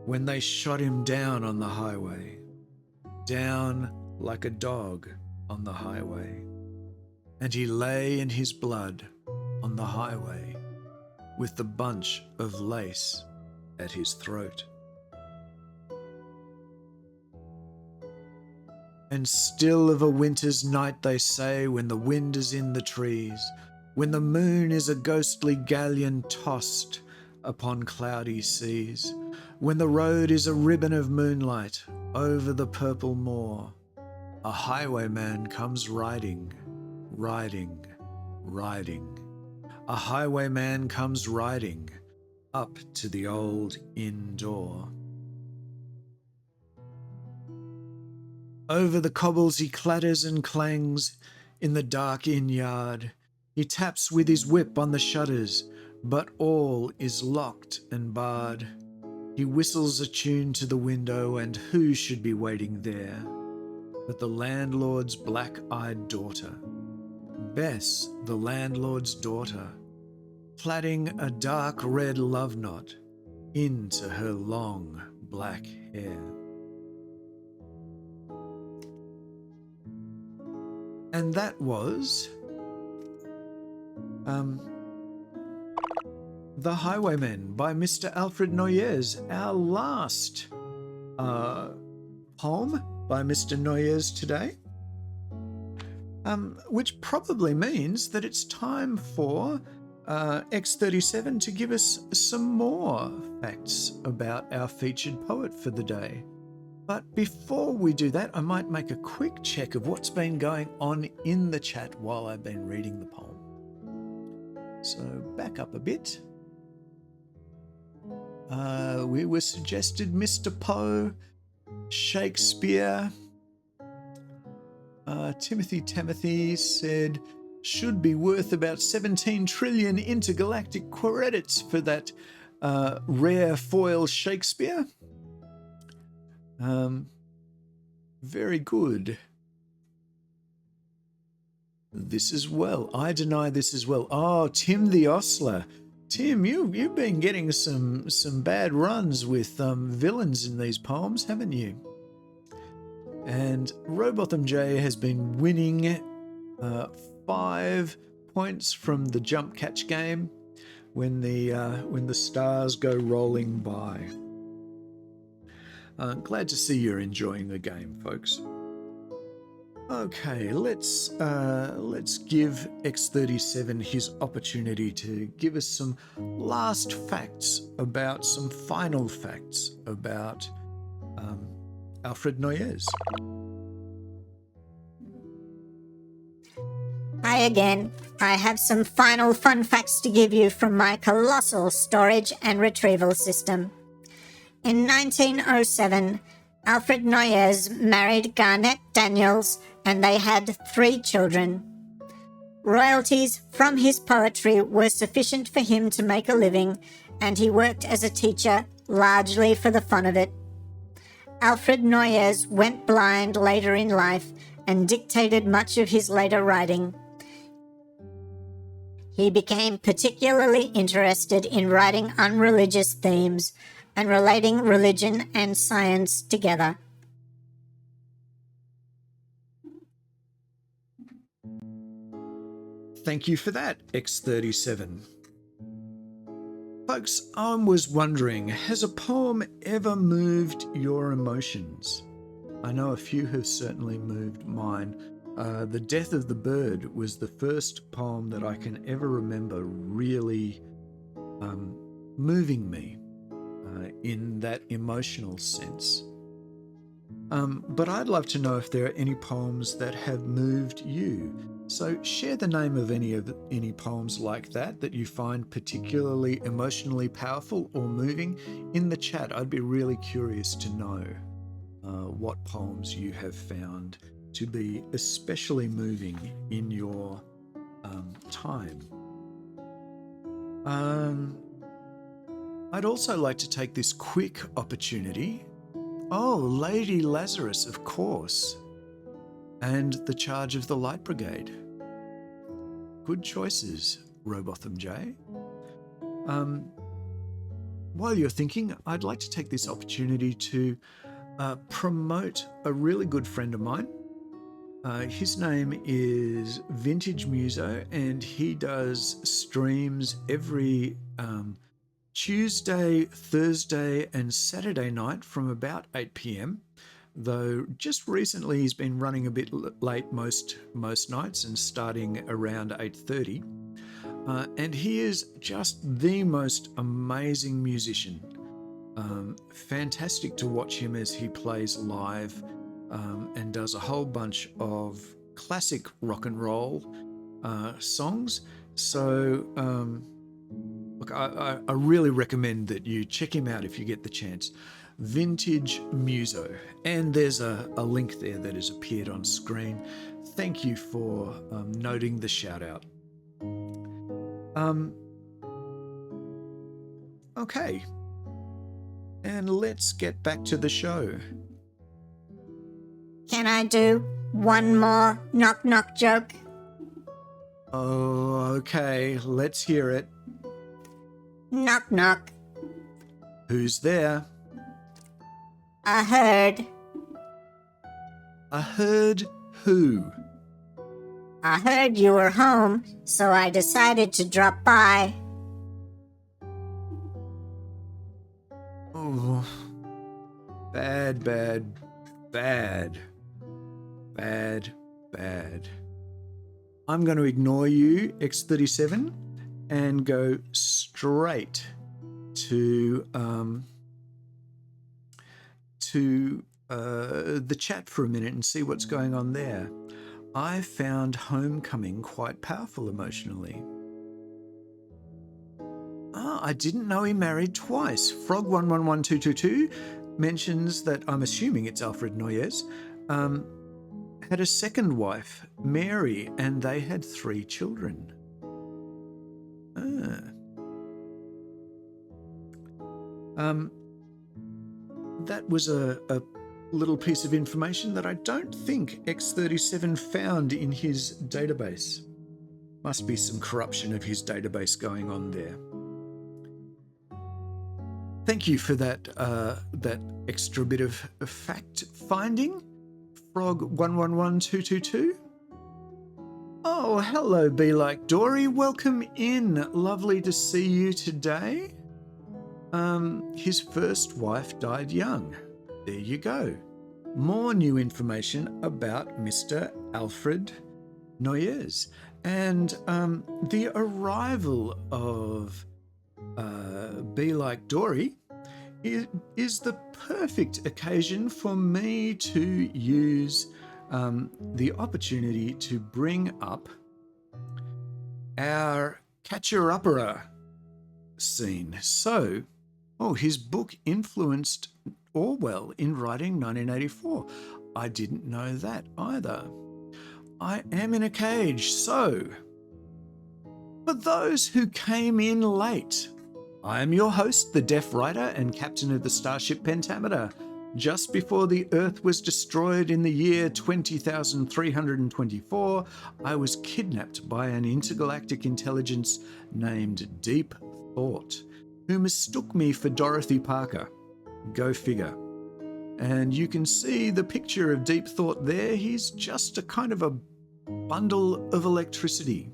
when they shot him down on the highway, down like a dog on the highway. And he lay in his blood on the highway, with the bunch of lace at his throat. And still of a winter's night they say, when the wind is in the trees, when the moon is a ghostly galleon tossed upon cloudy seas, when the road is a ribbon of moonlight over the purple moor, a highwayman comes riding, riding, riding. A highwayman comes riding up to the old inn door. Over the cobbles he clatters and clangs in the dark inn yard. He taps with his whip on the shutters, but all is locked and barred. He whistles a tune to the window, and who should be waiting there but the landlord's black-eyed daughter, Bess, the landlord's daughter, plaiting a dark red love knot into her long black hair. And that was The Highwayman by Mr. Alfred Noyes, our last poem by Mr. Noyes today, which probably means that it's time for X37 to give us some more facts about our featured poet for the day. But before we do that, I might make a quick check of what's been going on in the chat while I've been reading the poem. So back up a bit. We were suggested Mr. Poe, Shakespeare. Timothy said should be worth about 17 trillion intergalactic credits for that rare foil Shakespeare. Very good. This as well. I deny this as well. Oh, Tim the Ostler. Tim, you've been getting some bad runs with villains in these poems, haven't you? And Robotham J has been winning 5 points from the jump catch game when the stars go rolling by. Glad to see you're enjoying the game, folks. Okay, let's give X37 his opportunity to give us some last facts about some final facts about Alfred Noyes. Hi again. I have some final fun facts to give you from my colossal storage and retrieval system. In 1907, Alfred Noyes married Garnett Daniels, and they had 3 children. Royalties from his poetry were sufficient for him to make a living, and he worked as a teacher largely for the fun of it. Alfred Noyes went blind later in life and dictated much of his later writing. he became particularly interested in writing on religious themes and relating religion and science together. Thank you for that, X37. Folks, I was wondering, has a poem ever moved your emotions? I know a few have certainly moved mine. The Death of the Bird was the first poem that I can ever remember really moving me in that emotional sense. But I'd love to know if there are any poems that have moved you. So share the name of any poems like that you find particularly emotionally powerful or moving in the chat. I'd be really curious to know what poems you have found to be especially moving in your time. I'd also like to take this quick opportunity. Oh, Lady Lazarus, of course. And The Charge of the Light Brigade. Good choices, Robotham J. While you're thinking, I'd like to take this opportunity to promote a really good friend of mine. His name is Vintage Muso, and he does streams every Tuesday, Thursday, and Saturday night from about 8 p.m. Though just recently he's been running a bit late most nights and starting around 8:30. And he is just the most amazing musician. Fantastic to watch him as he plays live and does a whole bunch of classic rock and roll songs. So look, I really recommend that you check him out if you get the chance. Vintage Muso, and there's a link there that has appeared on screen. Thank you for noting the shout out. Okay, and let's get back to the show. Can I do one more knock-knock joke? Oh, okay, let's hear it. Knock-knock. Who's there? I heard. I heard who? I heard you were home, so I decided to drop by. Oh, bad. I'm going to ignore you, X37, and go straight to the chat for a minute and see what's going on there. I found Homecoming quite powerful emotionally. I didn't know he married twice. Frog111222 mentions that, I'm assuming it's Alfred Noyes, had a second wife, Mary, and they had 3 children. That was a little piece of information that I don't think X37 found in his database. Must be some corruption of his database going on there. Thank you for that extra bit of fact finding, Frog111222. Oh, hello, Be Like Dory. Welcome in. Lovely to see you today. His first wife died young. There you go. More new information about Mr. Alfred Noyes. And the arrival of Be Like Dory is the perfect occasion for me to use the opportunity to bring up our catcher-upperer scene. So, his book influenced Orwell in writing 1984. I didn't know that either. I am in a cage. So, for those who came in late, I am your host, the Deaf Writer and Captain of the Starship Pentameter, Just before the Earth was destroyed in the year 20,324, I was kidnapped by an intergalactic intelligence named Deep Thought, who mistook me for Dorothy Parker. Go figure. And you can see the picture of Deep Thought there. He's just a kind of a bundle of electricity.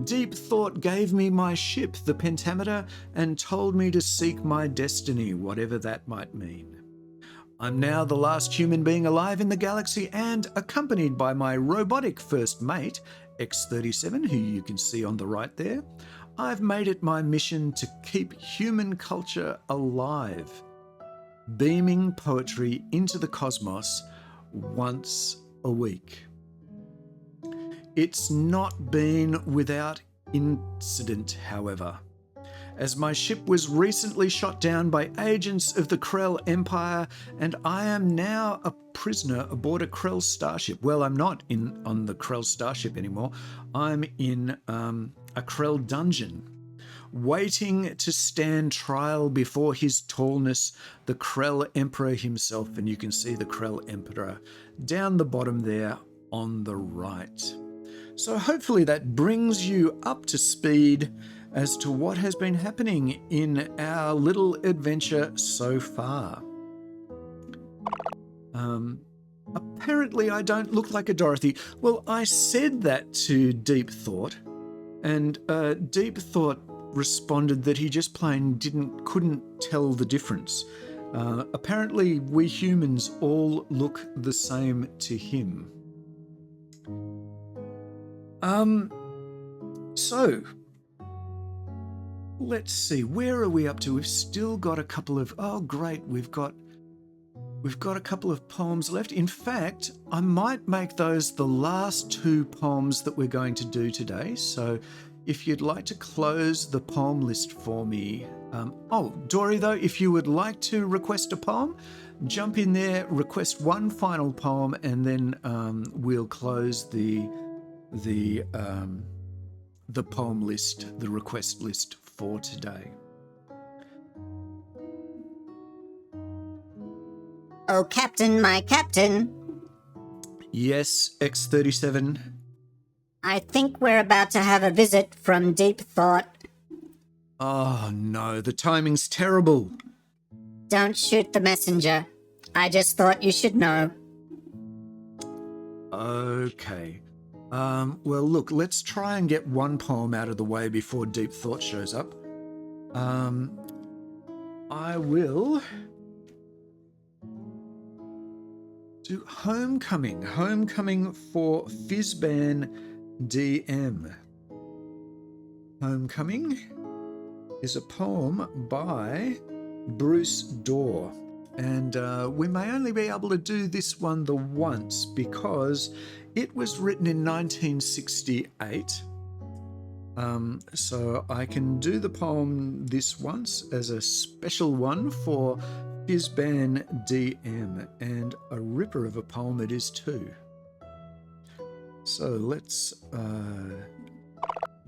Deep Thought gave me my ship, the pentameter, and told me to seek my destiny, whatever that might mean. I'm now the last human being alive in the galaxy and accompanied by my robotic first mate, X-37, who you can see on the right there. I've made it my mission to keep human culture alive, beaming poetry into the cosmos once a week. It's not been without incident, however, as my ship was recently shot down by agents of the Krell Empire, and I am now a prisoner aboard a Krell starship. Well, I'm not on the Krell starship anymore. I'm in a Krell dungeon, waiting to stand trial before his tallness, the Krell Emperor himself. And you can see the Krell Emperor down the bottom there on the right. So hopefully that brings you up to speed as to what has been happening in our little adventure so far. Apparently I don't look like a Dorothy. Well, I said that to Deep Thought, and Deep Thought responded that he just plain couldn't tell the difference. Apparently we humans all look the same to him. So let's see, where are we up to? We've still got a couple of, oh great, we've got a couple of poems left. In fact, I might make those the last two poems that we're going to do today. So if you'd like to close the poem list for me. Dory, though, if you would like to request a poem, jump in there, request one final poem, and then we'll close the poem list, the request list for today. Oh, Captain, my Captain. Yes, X-37. I think we're about to have a visit from Deep Thought. Oh no, the timing's terrible. Don't shoot the messenger. I just thought you should know. Okay. Well, look, let's try and get one poem out of the way before Deep Thought shows up. I will do Homecoming. Homecoming for Fizban DM. Homecoming is a poem by Bruce Dorr. And we may only be able to do this one the once because it was written in 1968. So I can do the poem this once as a special one for Fizban DM, and a ripper of a poem it is too. So let's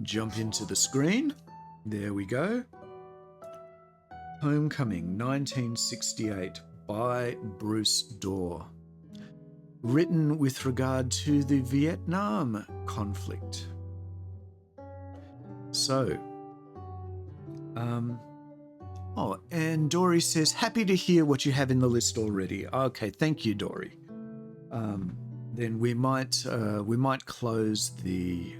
jump into the screen. There we go. Homecoming, 1968, by Bruce Dorr. Written with regard to the Vietnam conflict. So, and Dory says, happy to hear what you have in the list already. Okay, thank you, Dory. Then we might close the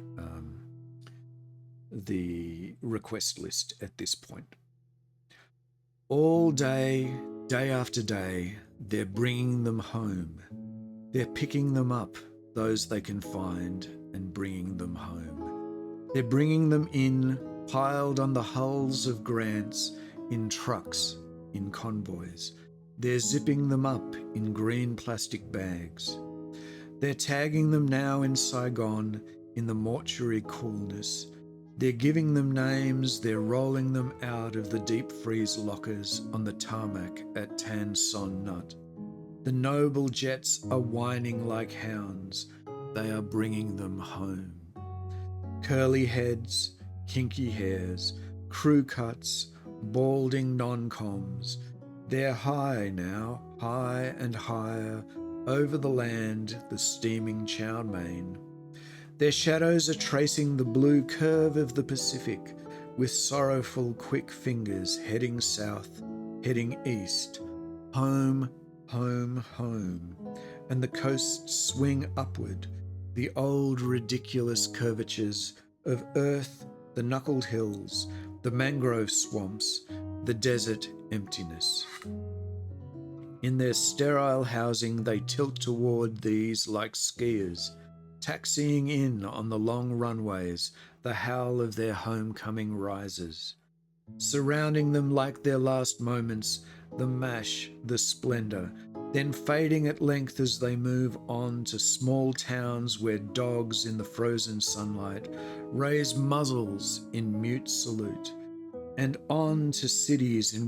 request list at this point. All day, day after day, they're bringing them home. They're picking them up, those they can find, and bringing them home. They're bringing them in, piled on the hulls of Grants, in trucks, in convoys. They're zipping them up in green plastic bags. They're tagging them now in Saigon, in the mortuary coolness. They're giving them names, they're rolling them out of the deep freeze lockers on the tarmac at Tan Son Nut. The noble jets are whining like hounds. They are bringing them home. Curly heads, kinky hairs, crew cuts, balding non-coms, They're high now, high and higher, over the land, the steaming chow mein. Their shadows are tracing the blue curve of the Pacific, with sorrowful, quick fingers heading south, heading east. Home, home, home. And the coasts swing upward, the old ridiculous curvatures of earth, the knuckled hills, the mangrove swamps, the desert emptiness. In their sterile housing, they tilt toward these like skiers, taxiing in on the long runways. The howl of their homecoming rises. Surrounding them like their last moments, the mash, the splendor, then fading at length as they move on to small towns where dogs in the frozen sunlight raise muzzles in mute salute, and on to cities in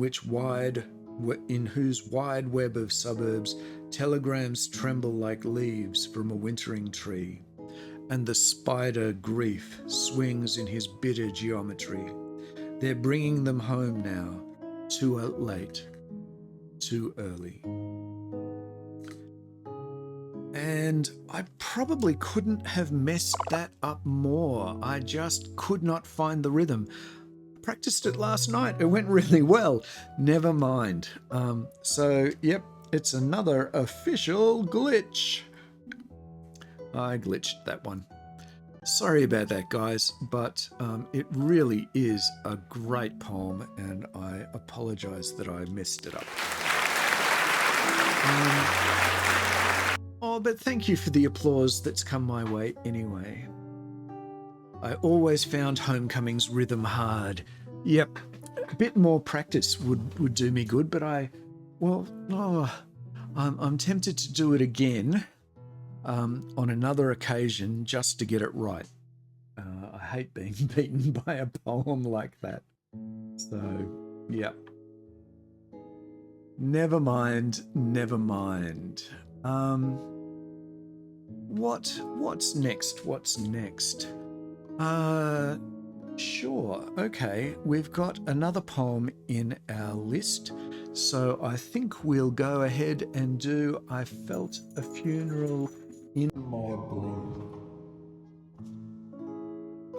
whose wide web of suburbs telegrams tremble like leaves from a wintering tree, and the spider grief swings in his bitter geometry. They're bringing them home now, too late, too early. And I probably couldn't have messed that up more. I just could not find the rhythm. Practiced it last night. It went really well. Never mind. So, yep, it's another official glitch. I glitched that one. Sorry about that, guys, but it really is a great poem, and I apologize that I messed it up. But thank you for the applause that's come my way anyway. I always found Homecoming's rhythm hard. Yep, a bit more practice would do me good, but I'm tempted to do it again on another occasion just to get it right. I hate being beaten by a poem like that. So, yeah. Never mind. What's next? Sure. Okay, we've got another poem in our list, so I think we'll go ahead and do I Felt a Funeral in My Bloom.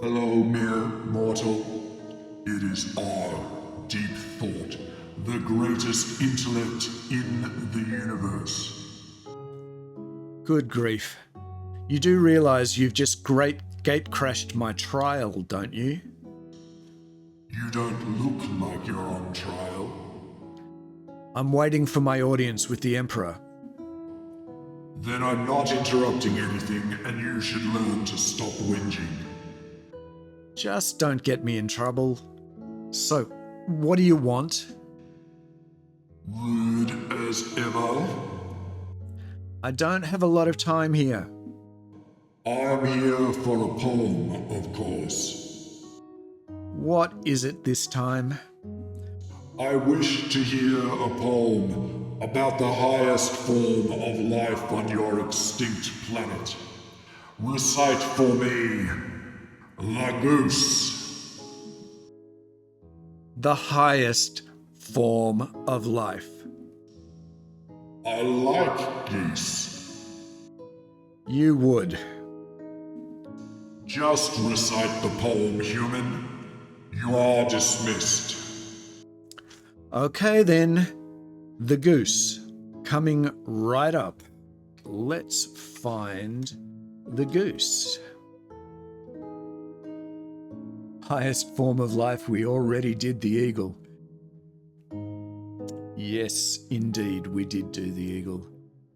Hello, mere mortal. It is I, Deep Thought, the greatest intellect in the universe. Good grief. You do realise you've just gate-crashed my trial, don't you? You don't look like you're on trial. I'm waiting for my audience with the Emperor. Then I'm not interrupting anything, and you should learn to stop whinging. Just don't get me in trouble. So, what do you want? Rude as ever. I don't have a lot of time here. I'm here for a poem, of course. What is it this time? I wish to hear a poem about the highest form of life on your extinct planet. Recite for me, the goose. The highest form of life. I like geese. You would. Just recite the poem, human. You are dismissed. Okay then, the goose, coming right up. Let's find the goose. Highest form of life, we already did the eagle. Yes, indeed, we did do the eagle.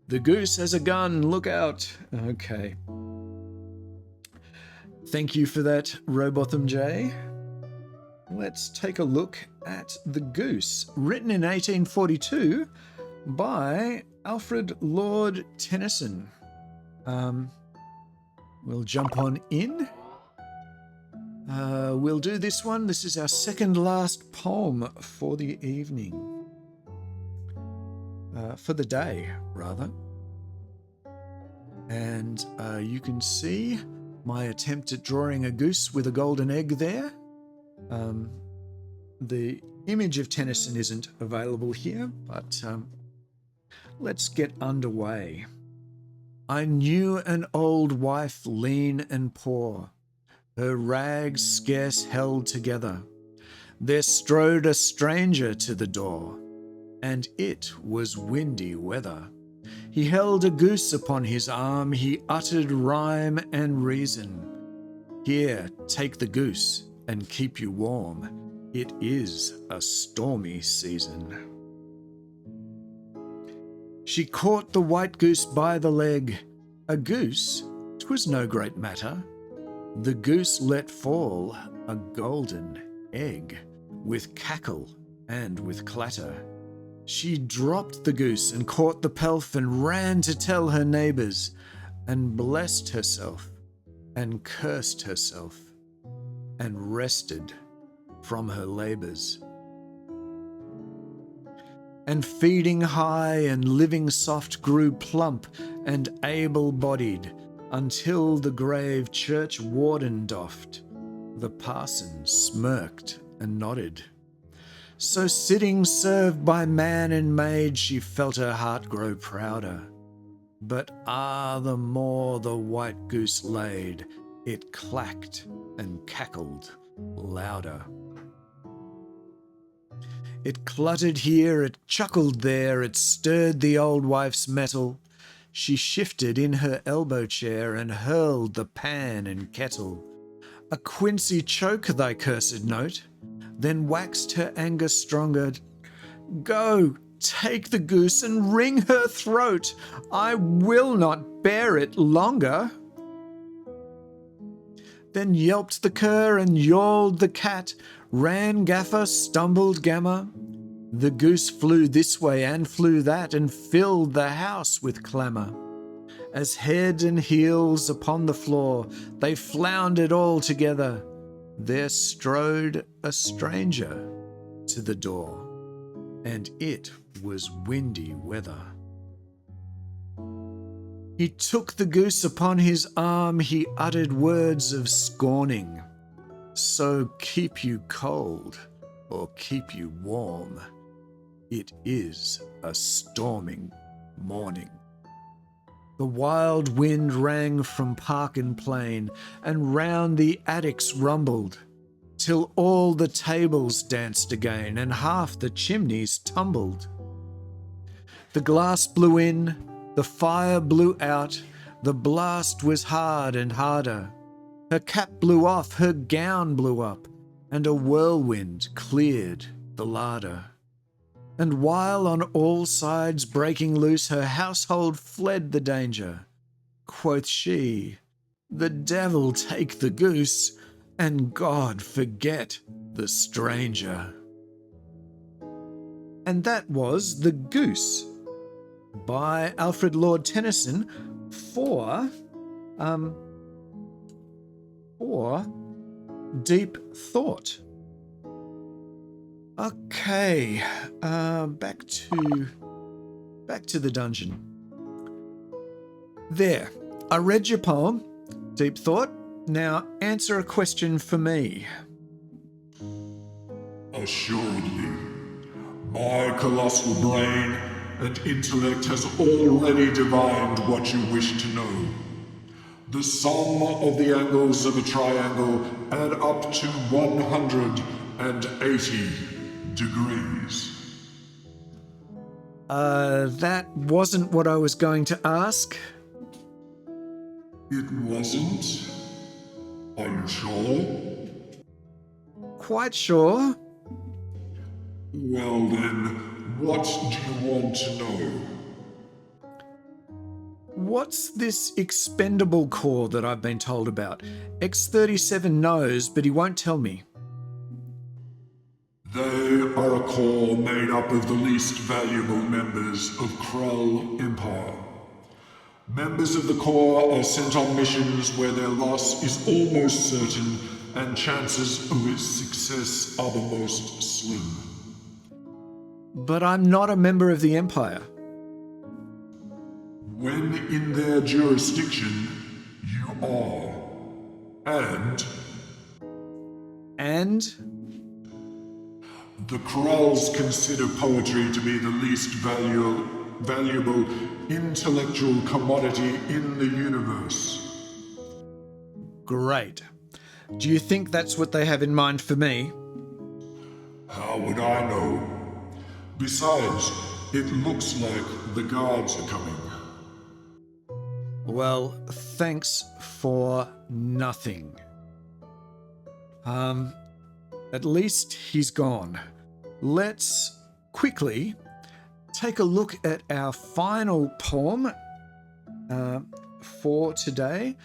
The goose has a gun, look out. Okay. Thank you for that, Robotham J. Let's take a look at The Goose, written in 1842 by Alfred Lord Tennyson. We'll jump on in. We'll do this one. This is our second last poem for the evening. For the day, rather. And you can see my attempt at drawing a goose with a golden egg there. The image of Tennyson isn't available here, but let's get underway. I knew an old wife lean and poor, her rags scarce held together. There strode a stranger to the door, and it was windy weather. He held a goose upon his arm, he uttered rhyme and reason. Here, take the goose and keep you warm. It is a stormy season. She caught the white goose by the leg. A goose, 'twas no great matter. The goose let fall a golden egg, with cackle and with clatter. She dropped the goose and caught the pelf and ran to tell her neighbours, and blessed herself and cursed herself and rested from her labours. And feeding high and living soft grew plump and able-bodied, until the grave church warden doffed. The parson smirked and nodded. So sitting served by man and maid, she felt her heart grow prouder. But the more the white goose laid, it clacked and cackled louder. It cluttered here, it chuckled there, it stirred the old wife's mettle. She shifted in her elbow chair and hurled the pan and kettle. A quincy choke thy cursed note, then waxed her anger stronger. Go, take the goose and wring her throat. I will not bear it longer. Then yelped the cur and yawled the cat, ran gaffer, stumbled gammer. The goose flew this way and flew that, and filled the house with clamour. As head and heels upon the floor, they floundered all together. There strode a stranger to the door, and it was windy weather. He took the goose upon his arm, he uttered words of scorning. So keep you cold, or keep you warm. It is a storming morning. The wild wind rang from park and plain, and round the attics rumbled, till all the tables danced again, and half the chimneys tumbled. The glass blew in, the fire blew out, the blast was hard and harder. Her cap blew off, her gown blew up, and a whirlwind cleared the larder. And while on all sides breaking loose, her household fled the danger, quoth she, the devil take the goose, and God forget the stranger. And that was The Goose by Alfred Lord Tennyson for Deep Thought. Okay, back to the dungeon. There, I read your poem, Deep Thought. Now answer a question for me. Assuredly, my colossal brain and intellect has already divined what you wish to know. The sum of the angles of a triangle add up to 180 degrees. That wasn't what I was going to ask. It wasn't? Are you sure? Quite sure. Well then, what do you want to know? What's this expendable core that I've been told about? X-37 knows, but he won't tell me. They are a corps made up of the least valuable members of Krell Empire. Members of the corps are sent on missions where their loss is almost certain and chances of its success are the most slim. But I'm not a member of the Empire. When in their jurisdiction, you are. And The Krells consider poetry to be the least valuable intellectual commodity in the universe. Great. Do you think that's what they have in mind for me? How would I know? Besides, it looks like the guards are coming. Well, thanks for nothing. At least he's gone. Let's quickly take a look at our final poem for today.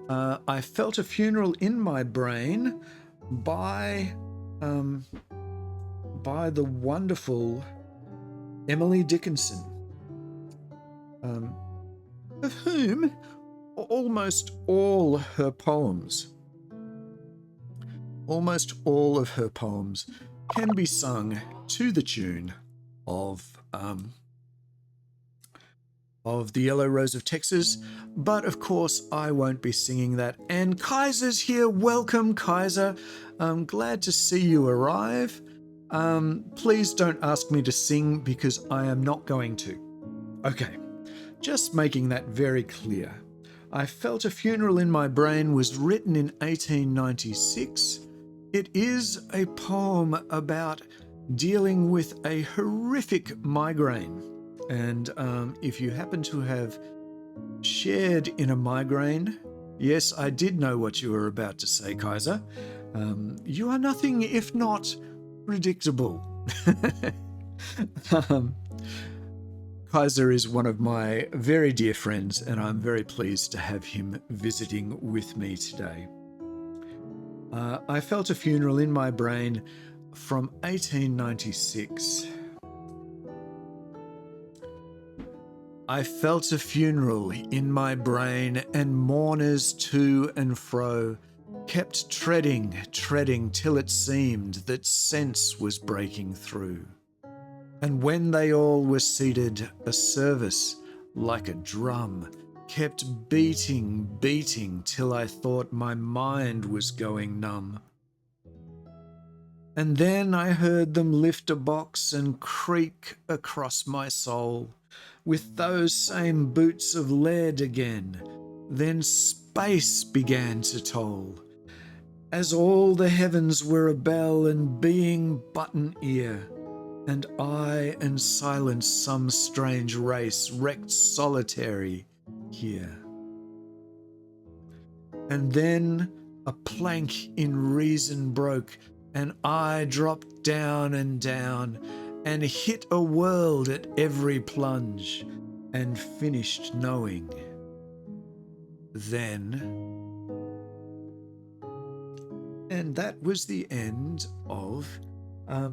I Felt a Funeral in My Brain by the wonderful Emily Dickinson, of whom almost all her poems can be sung to the tune of The Yellow Rose of Texas, but of course I won't be singing that. And Kaiser's here. Welcome, Kaiser. I'm glad to see you arrive. Please don't ask me to sing because I am not going to. Okay, just making that very clear. I Felt a Funeral in My Brain was written in 1896. It is a poem about dealing with a horrific migraine. And if you happen to have shared in a migraine, yes, I did know what you were about to say, Kaiser. You are nothing if not predictable. Kaiser is one of my very dear friends, and I'm very pleased to have him visiting with me today. I Felt a Funeral in My Brain from 1896. I felt a funeral in my brain, and mourners to and fro kept treading till it seemed that sense was breaking through. And when they all were seated, a service like a drum kept beating till I thought my mind was going numb. And then I heard them lift a box and creak across my soul with those same boots of lead again. Then space began to toll, as all the heavens were a bell and being but an ear, and I and silence some strange race wrecked solitary here. And then a plank in reason broke, and I dropped down and hit a world at every plunge, and finished knowing then. And that was the end of our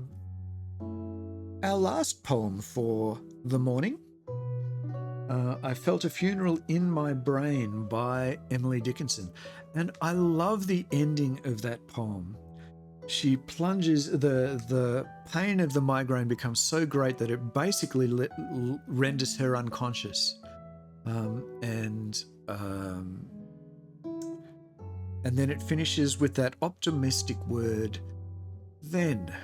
last poem for the morning. I Felt a Funeral in My Brain by Emily Dickinson. And I love the ending of that poem. She plunges, the pain of the migraine becomes so great that it basically renders her unconscious. And then it finishes with that optimistic word, then,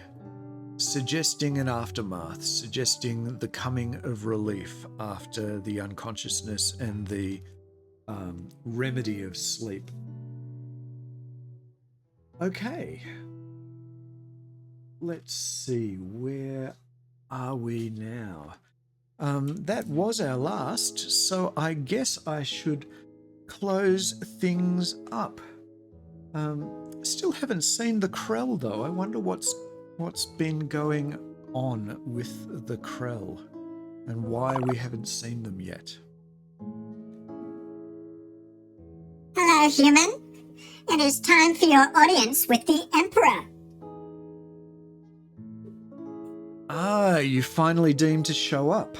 suggesting an aftermath, suggesting the coming of relief after the unconsciousness and the remedy of sleep. Okay. Let's see, where are we now? That was our last, so I guess I should close things up. Still haven't seen the Krell though. I wonder what's been going on with the Krell and why we haven't seen them yet. Hello, human. It is time for your audience with the Emperor. Ah, you finally deemed to show up.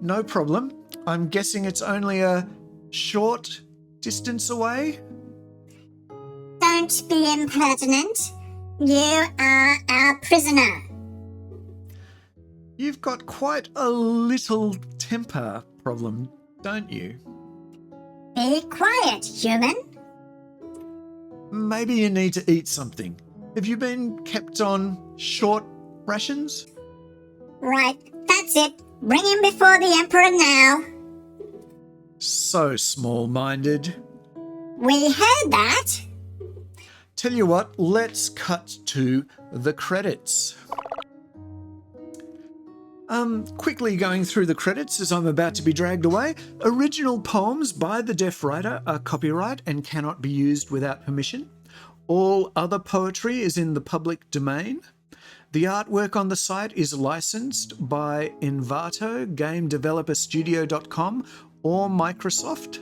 No problem. I'm guessing it's only a short distance away? Don't be impertinent. You are our prisoner. You've got quite a little temper problem, don't you? Be quiet, human. Maybe you need to eat something. Have you been kept on short rations? Right, that's it. Bring him before the Emperor now. So small-minded. We heard that. Tell you what, let's cut to the credits. Quickly going through the credits as I'm about to be dragged away. Original poems by the deaf writer are copyright and cannot be used without permission. All other poetry is in the public domain. The artwork on the site is licensed by Envato, GameDeveloperStudio.com, or Microsoft.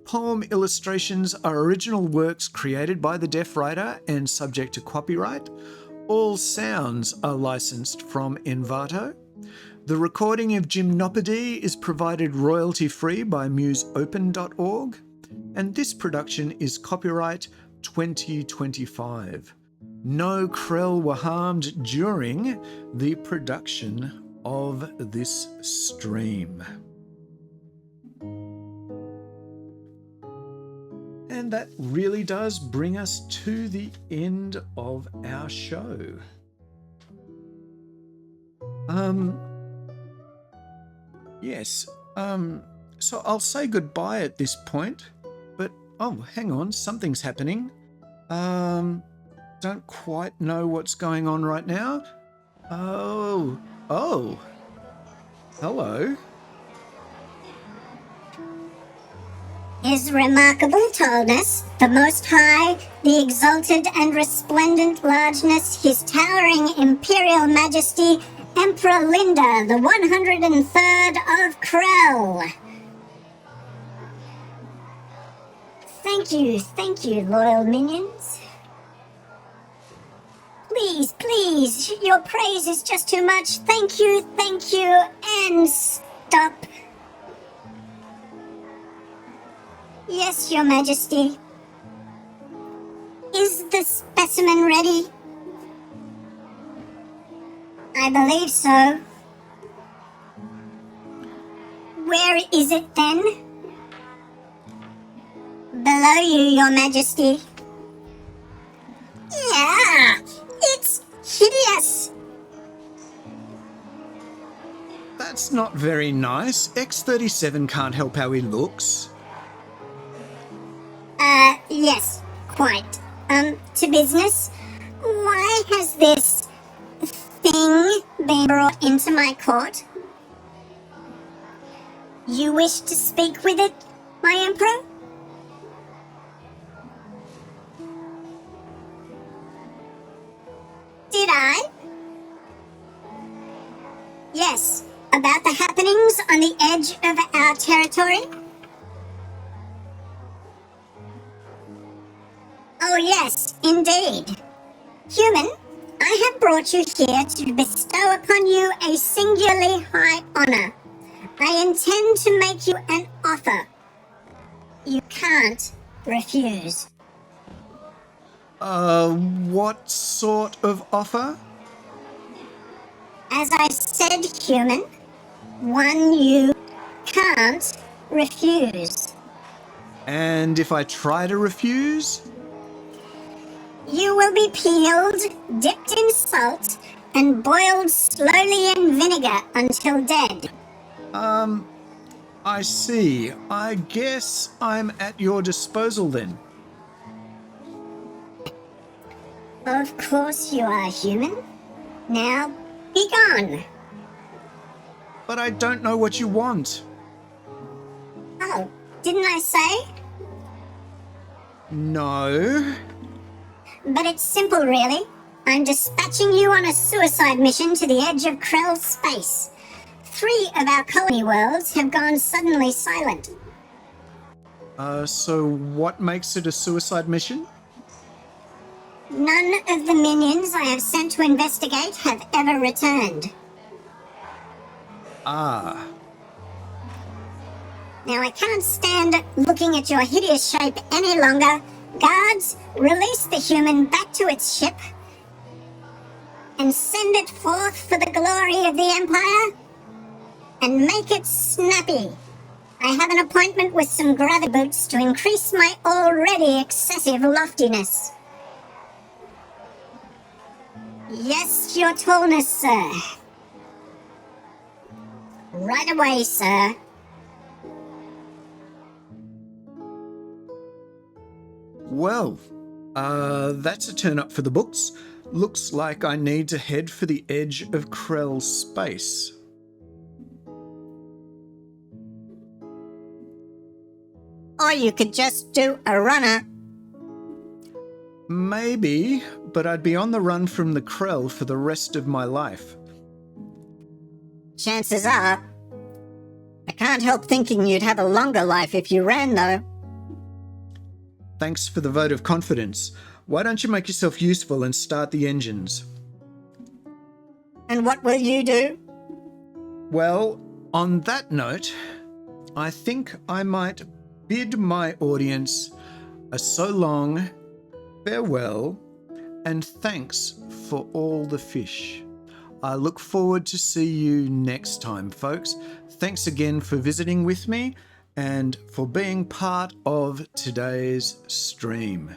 Poem illustrations are original works created by the deaf writer and subject to copyright. All sounds are licensed from Envato. The recording of Gymnopody is provided royalty-free by museopen.org. And this production is copyright 2025. No Krell were harmed during the production of this stream. And that really does bring us to the end of our show. Yes. So I'll say goodbye at this point, but oh, hang on, something's happening. Don't quite know what's going on right now. Oh, hello. His remarkable tallness, the Most High, the exalted and resplendent largeness, his towering imperial majesty, Emperor Linda, the 103rd of Krell. Thank you, loyal minions. Please, your praise is just too much. Thank you, and stop. Yes, your majesty. Is the specimen ready? I believe so. Where is it then? Below you, your majesty. Yeah, it's hideous. That's not very nice. X-37 can't help how he looks. Yes, quite. To business. Why has this thing been brought into my court? You wish to speak with it, my emperor? Did I? Yes, about the happenings on the edge of our territory? Oh yes, indeed. Human, I have brought you here to bestow upon you a singularly high honor. I intend to make you an offer. You can't refuse. What sort of offer? As I said, human, one you can't refuse. And if I try to refuse? You will be peeled, dipped in salt, and boiled slowly in vinegar until dead. I see. I guess I'm at your disposal then. Of course you are, human. Now, be gone. But I don't know what you want. Oh, didn't I say? No. But it's simple, really. I'm dispatching you on a suicide mission to the edge of Krell space. 3 of our colony worlds have gone suddenly silent. So what makes it a suicide mission? None of the minions I have sent to investigate have ever returned. Ah. Now I can't stand looking at your hideous shape any longer. Guards, release the human back to its ship and send it forth for the glory of the Empire, and make it snappy. I have an appointment with some gravity boots to increase my already excessive loftiness. Yes, your tallness, sir. Right away, sir. Well, that's a turn up for the books. Looks like I need to head for the edge of Krell space. Or you could just do a runner. Maybe, but I'd be on the run from the Krell for the rest of my life. Chances are. I can't help thinking you'd have a longer life if you ran, though. Thanks for the vote of confidence. Why don't you make yourself useful and start the engines? And what will you do? Well, on that note, I think I might bid my audience a so long farewell and thanks for all the fish. I look forward to see you next time, folks. Thanks again for visiting with me and for being part of today's stream.